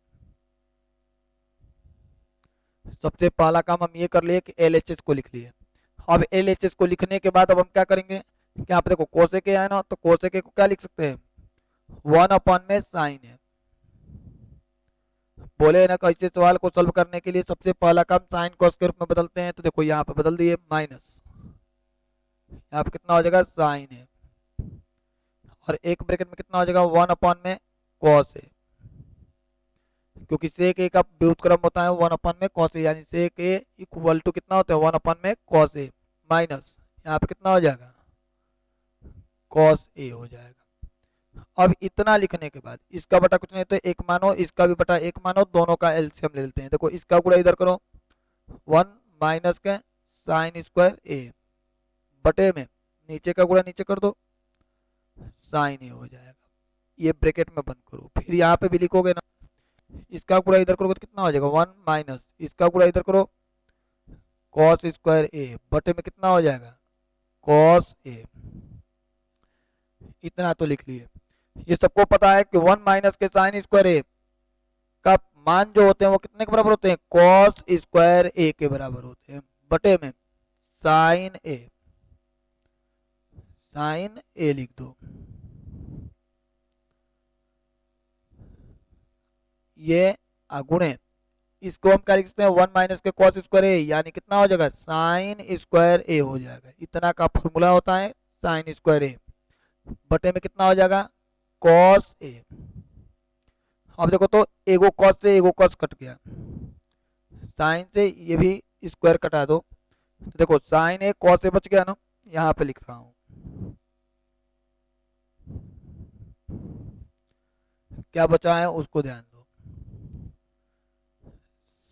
सबसे पहला काम हम ये कर लिए कि LHS को लिख लिए। अब LHS को लिखने के बाद अब हम क्या करेंगे कि यहाँ पे देखो कोसे के है ना, तो कोसे के को क्या लिख सकते हैं, 1 में साइन है। बोले ना कैसे सवाल को सॉल्व करने के लिए सबसे पहला काम साइन कॉस के रूप में बदलते हैं, तो देखो यहाँ पे बदल दिए माइनस, यहाँ पे कितना हो जाएगा साइन है, और एक ब्रैकेट में कितना हो जाएगा 1 में कॉस है, क्योंकि सेक ए का व्युत्क्रम होता है 1 में कॉस ए, यानी सेक ए इक्वल टू कितना होता है 1 में कॉस ए, माइनस यहाँ पे कितना हो जाएगा कॉस ए हो जाएगा। अब इतना लिखने के बाद इसका बटा कुछ नहीं तो एक मानो, इसका भी बटा एक मानो, दोनों का एलसीएम ले लेते हैं। देखो इसका गुणा इधर करो, 1 माइनस के साइन स्क्वायर ए, बटे में नीचे का गुणा नीचे कर दो, साइन ए हो जाएगा। ये ब्रैकेट में बंद करो, फिर यहाँ पे भी लिखोगे ना, इसका गुणा इधर करोगे तो कितना हो जाएगा 1 माइनस, इसका गुणा इधर करो कॉस स्क्वायर ए, बटे में कितना हो जाएगा कॉस ए। इतना तो लिख लिए। ये सबको पता है कि 1 माइनस के साइन स्क्वायर ए का मान जो होते हैं वो कितने के बराबर होते हैं, कॉस स्क्वायर ए के बराबर होते हैं, बटे में साइन ए, साइन ए लिख दो। ये गुणे, इसको हम क्या लिख सकते हैं 1 माइनस के कॉस स्क्वायर ए, यानी कितना हो जाएगा साइन स्क्वायर ए हो जाएगा। इतना का फॉर्मूला होता है साइन स्क्वायर ए, बटे में कितना हो जाएगा कॉस ए। अब देखो तो एगो कॉस से एगो कॉस कट गया, साइन से ये भी स्क्वायर कटा दो, तो देखो साइन ए कॉस ए बच गया ना, यहाँ पे लिख रहा हूं, क्या बचा है उसको ध्यान दो,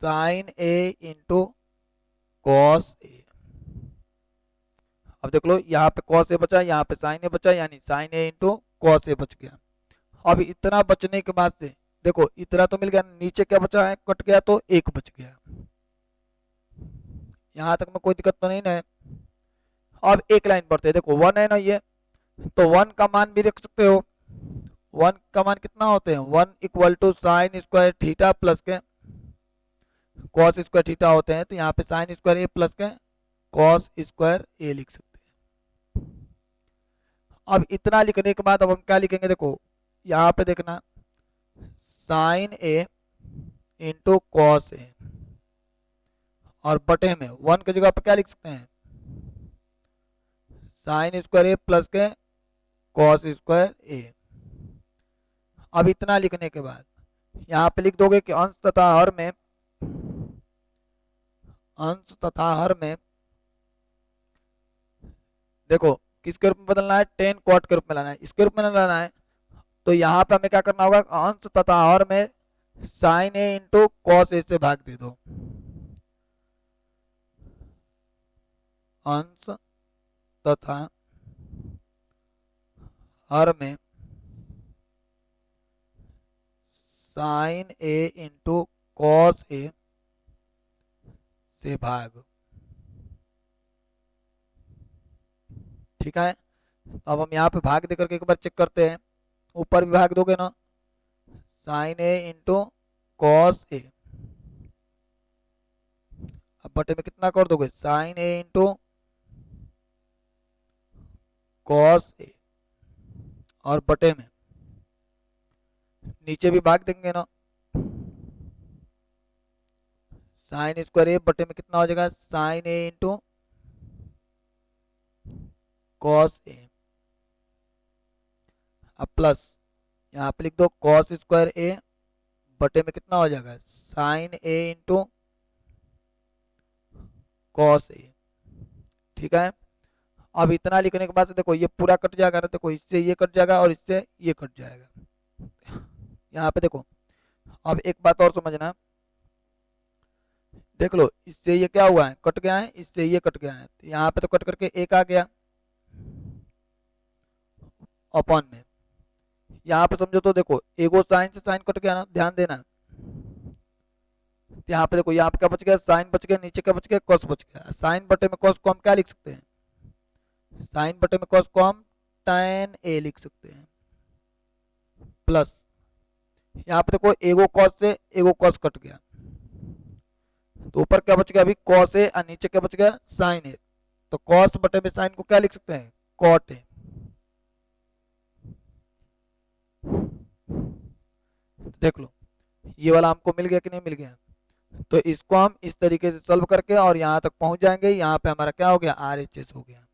sign A into cos A. अब देख लो यहाँ पे कॉस ए बचा, यहाँ पे साइन ए बचा, यानी sign A into cos A बच गया। अब इतना बचने के बाद से देखो इतना तो मिल गया, नीचे क्या बचा है कट गया तो एक बच गया, यहाँ तक में कोई दिक्कत तो नहीं ना है। अब एक लाइन बढ़ते हैं, देखो 1 है ना ये, तो 1 का मान भी रख सकते हो, 1 का मान कितना होते हैं 1 equal to sine square theta plus के कॉस स्क्वायर थीटा होते हैं, तो यहाँ पे साइन स्क्वायर ए प्लस के कॉस स्क्वायर ए लिख सकते हैं। अब इतना लिखने के बाद अब हम क्या लिखेंगे, देखो यहाँ पे देखना sign A into cos A, और बटे में 1 की जगह पे क्या लिख सकते हैं साइन स्क्वायर ए प्लस के कॉस स्क्वायर ए। अब इतना लिखने के बाद यहाँ पे लिख दोगे कि अंश तथा हर में, अंश तथा हर में देखो किसके रूप में बदलना है, टेन कॉट के रूप में लाना है, इसके रूप में लाना है, तो यहाँ पे हमें क्या करना होगा अंश तथा हर में sign A into cos A से भाग दे दो, अंश तथा हर में sign A into cos A से भाग। ठीक है, अब हम यहाँ पे भाग देकर के एक बार चेक करते हैं, ऊपर भी भाग दोगे ना sign A into cos A, अब बटे में कितना कर दोगे sign A into cos A, और बटे में नीचे भी भाग देंगे ना साइन स्क्वायर ए, बटे में कितना हो जाएगा sign A into cos A, अब प्लस यहाँ पे लिख दो कॉस स्क्वायर ए, बटे में कितना हो जाएगा sign A into cos A. ठीक है, अब इतना लिखने के बाद से देखो ये पूरा कट जाएगा ना, देखो इससे ये कट जाएगा और इससे ये कट जाएगा। यहाँ पे देखो अब एक बात और समझना, देख लो, इससे ये क्या हुआ है, कट गया है, इससे ये कट गया है, तो यहाँ पे तो कट करके एक आ गया अपॉन में। यहाँ पे समझो तो देखो, एगो साइन से साइन कट गया ना, ध्यान देना। यहाँ पे देखो, यहाँ पे क्या बच गया, साइन बच गया, नीचे क्या बच गया, कॉस बच गया। साइन बटे में कॉस को हम क्या लिख सकते हैं, साइन बटे में कॉस को हम tan a लिख सकते हैं, प्लस यहाँ पे देखो एगो कॉस से एगो कॉस कट गया, तो ऊपर क्या बच गया अभी, कॉस ए, और नीचे क्या बच गया, साइन ए। तो कॉस बटे में साइन को क्या लिख सकते हैं, कॉट ए। देख लो, ये वाला हमको मिल गया कि नहीं मिल गया। तो इसको हम इस तरीके से सॉल्व करके और यहाँ तक पहुंच जाएंगे। यहाँ पे हमारा क्या हो गया, RHS हो गया।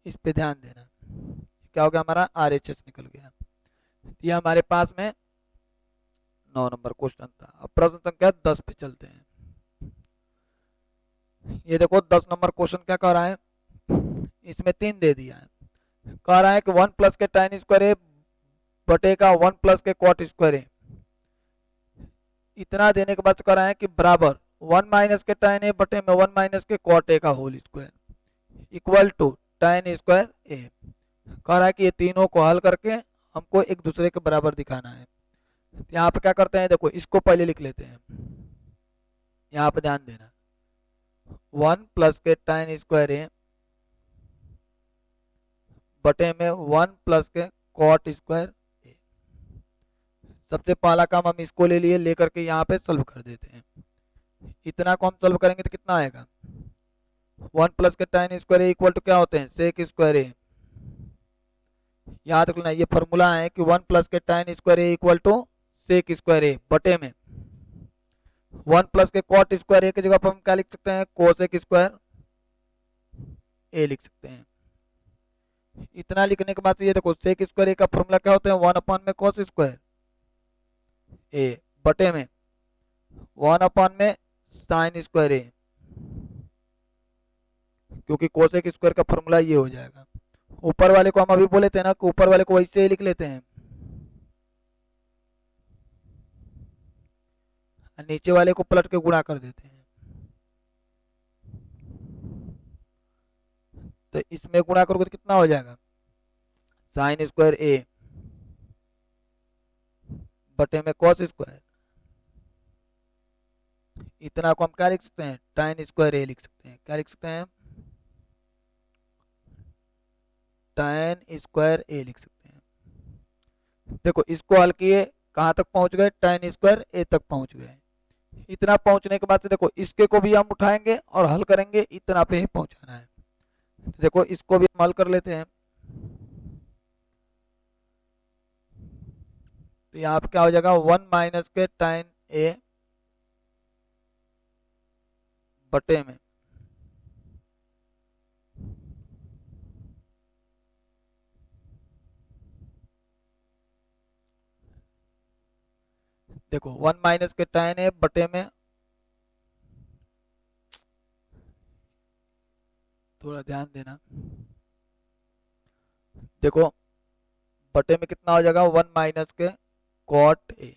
इस पे ध्यान देना, क्या हो गया, हमारा RHS निकल गया। ये हमारे पास में 9 नंबर क्वेश्चन था। अब प्रश्न संख्या 10 पे चलते हैं। ये देखो 10 नंबर क्वेश्चन क्या कह रहा है, इसमें 3 दे दिया है। कह रहा है कि 1 प्लस के tan स्क्वायर ए बटे का 1 प्लस के कॉट स्क्वायर ए, इतना देने के बाद कह रहा है कि बराबर 1 माइनस के tan ए बटे में 1 माइनस के कॉट ए का whole square equal to tan square A. कह रहा है कि ये तीनों को हल करके हमको एक दूसरे के बराबर दिखाना है। यहाँ पे क्या करते हैं, देखो इसको पहले लिख लेते हैं। यहाँ पे ध्यान देना, 1 प्लस के tan स्क्वायर ए बटे में 1 प्लस के कॉट स्क्वायर ए। सबसे पहला काम हम इसको ले लिए, लेकर के यहाँ पे सॉल्व कर देते हैं। इतना को हम सॉल्व करेंगे तो कितना आएगा, 1 प्लस के tan square A equal to क्या होते हैं, सेक स्क्वायर ए। याद रखना, ये फॉर्मूला है कि 1 प्लस के tan square A equal to sec square A बटे में 1 प्लस के कॉट स्क्वायर ए की जगह पर हम क्या लिख सकते हैं, कोसेक स्क्वायर ए लिख सकते हैं। इतना लिखने के बाद ये देखो, सेक स्क्वायर ए का फॉर्मूला क्या होता है, 1 अपॉन में कॉस स्क्वायर ए बटे में 1 अपॉन में साइन स्क्वायर ए, क्योंकि कोसेक स्क्वायर का फॉर्मूला ये हो जाएगा। ऊपर वाले को हम अभी बोले थे ना कि ऊपर वाले को वैसे ही लिख लेते हैं, नीचे वाले को पलट के गुणा कर देते हैं। तो इसमें गुणा करोगे तो कितना हो जाएगा, साइन स्क्वायर ए बटे में कॉस स्क्वायर, इतना को हम क्या लिख सकते हैं, tan स्क्वायर ए लिख सकते हैं। क्या लिख सकते हैं, tan स्क्वायर ए लिख सकते हैं। देखो इसको हल किए, कहाँ तक पहुंच गए, tan स्क्वायर ए तक पहुंच गए। इतना पहुंचने के बाद से देखो इसके को भी हम उठाएंगे और हल करेंगे, इतना पे ही पहुंचाना है। तो देखो इसको भी हम हल कर लेते हैं। तो यहाँ पे क्या हो जाएगा, 1 माइनस के tan ए बटे में देखो 1 माइनस के tan ए बटे में, थोड़ा ध्यान देना, देखो बटे में कितना हो जाएगा, 1 माइनस के कॉट ए,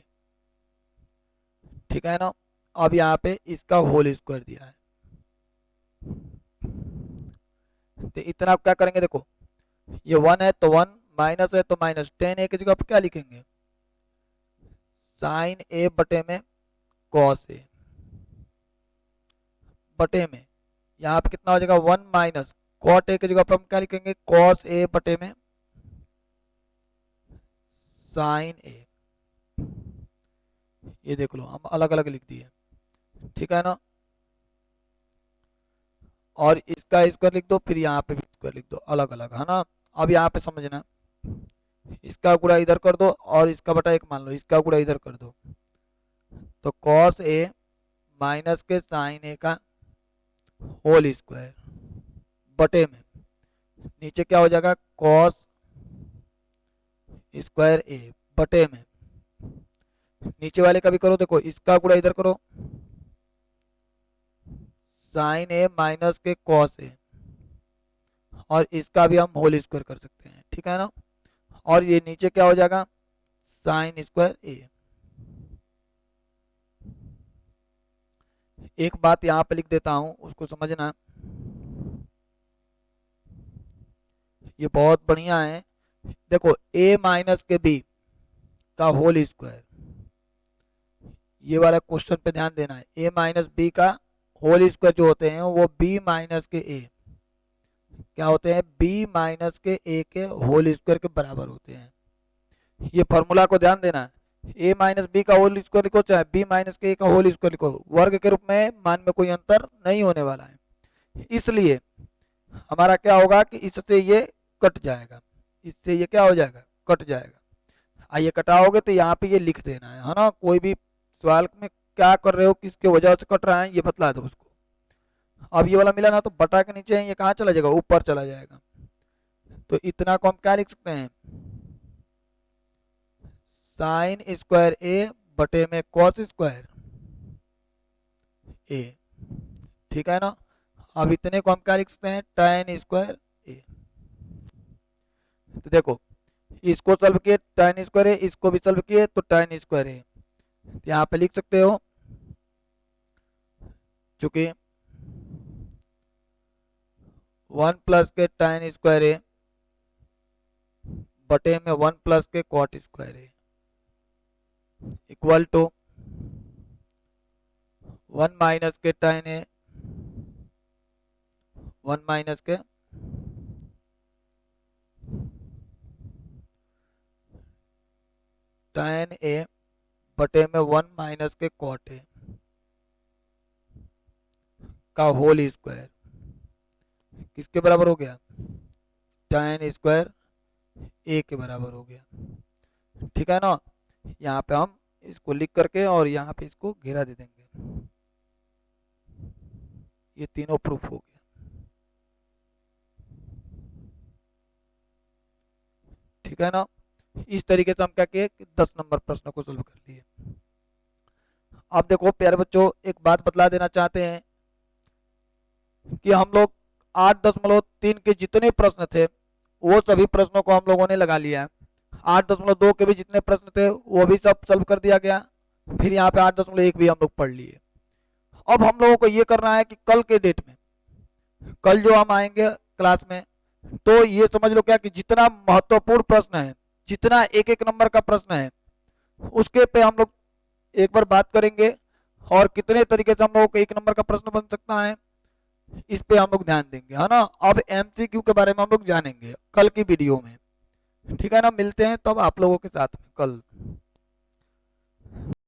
ठीक है ना। अब यहाँ पे इसका होल स्क्वायर दिया है, तो इतना क्या करेंगे, देखो ये 1 है तो 1, माइनस है तो माइनस, tan ए की जगह पे क्या लिखेंगे, साइन ए बटे में कॉस ए बटे में, यहाँ पे कितना हो जाएगा, 1 माइनस कॉट ए की जगह पे हम क्या लिखेंगे, कॉस ए बटे में साइन ए। ये देख लो हम अलग अलग लिख दिए, ठीक है ना। और इसका स्क्वायर लिख दो, फिर यहाँ पे भी स्क्वायर लिख दो, अलग अलग, है ना। अब यहाँ पे समझना, इसका गुणा इधर कर दो और इसका बटा एक मान लो, इसका गुणा इधर कर दो, तो कॉस ए माइनस के साइन ए का होल स्क्वायर बटे में नीचे क्या हो जाएगा, कॉस स्क्वायर ए बटे में, नीचे वाले का भी करो, देखो इसका गुणा इधर करो, साइन ए माइनस के कॉस ए, और इसका भी हम होल स्क्वायर कर सकते हैं, ठीक है ना। और ये नीचे क्या हो जाएगा, साइन स्क्वायर ए। एक बात यहाँ पे लिख देता हूं, उसको समझना, ये बहुत बढ़िया है। देखो a माइनस के b का होल स्क्वायर, ये वाला क्वेश्चन पे ध्यान देना है। a माइनस बी का होल स्क्वायर जो होते हैं वो b माइनस के a क्या होते हैं, b माइनस के a के होल स्क्वायर के बराबर होते हैं। ये फॉर्मूला को ध्यान देना है। a माइनस बी का होल स्क्वायर लिखो चाहे b माइनस के a का होल स्क्वायर लिखो, वर्ग के रूप में मान में कोई अंतर नहीं होने वाला है। इसलिए हमारा क्या होगा कि इससे ये कट जाएगा, इससे ये क्या हो जाएगा, कट जाएगा। आइए कटाओगे तो यहाँ पे ये लिख देना है ना। कोई भी सवाल में क्या कर रहे हो, किसके वजह से कट रहा है, ये बतला दो उसको। अब ये वाला मिला ना तो बटा के नीचे ये कहाँ चला जाएगा, ऊपर चला जाएगा। तो इतना को हम क्या लिख सकते हैं, साइन स्क्वायर ए बटे में कॉस स्क्वायर ए, ठीक है ना। अब इतने को हम क्या लिख सकते हैं, tan स्क्वायर ए। तो देखो इसको सॉल्व किए tan स्क्वायर ए, इसको भी सॉल्व किए तो tan स्क्वायर ए। यहाँ पे लिख सकते हो चूंकि 1 प्लस के tan स्क्वायर ए बटे में 1 प्लस के cot square A equal to 1 minus के tan ए 1 माइनस के tan ए बटे में 1 माइनस के cot ए का होल स्क्वायर किसके बराबर हो गया, tan स्क्वायर ए के बराबर हो गया, ठीक है ना। यहाँ पे हम इसको लिख करके और यहाँ पे इसको घेरा दे देंगे, ये तीनों प्रूफ हो गया, ठीक है ना। इस तरीके से हम क्या किए, 10 नंबर प्रश्न को सोल्व कर लिए। अब देखो प्यारे बच्चों, एक बात बतला देना चाहते हैं कि हम लोग 8.3 के जितने प्रश्न थे वो सभी प्रश्नों को हम लोगों ने लगा लिया है। 8.2 के भी जितने प्रश्न थे वो भी सब सॉल्व कर दिया गया। फिर यहाँ पे 8.1 भी हम लोग पढ़ लिए। अब हम लोगों को ये करना है कि कल के डेट में, कल जो हम आएंगे क्लास में, तो ये समझ लो क्या कि जितना महत्वपूर्ण प्रश्न है, जितना एक एक नंबर का प्रश्न है, उसके पे हम लोग एक बार बात करेंगे और कितने तरीके से हम लोगों को एक नंबर का प्रश्न बन सकता है इस पे हम लोग ध्यान देंगे, है ना। अब एमसीक्यू के बारे में हम लोग जानेंगे कल की वीडियो में, ठीक है ना। मिलते हैं तब आप लोगों के साथ में कल।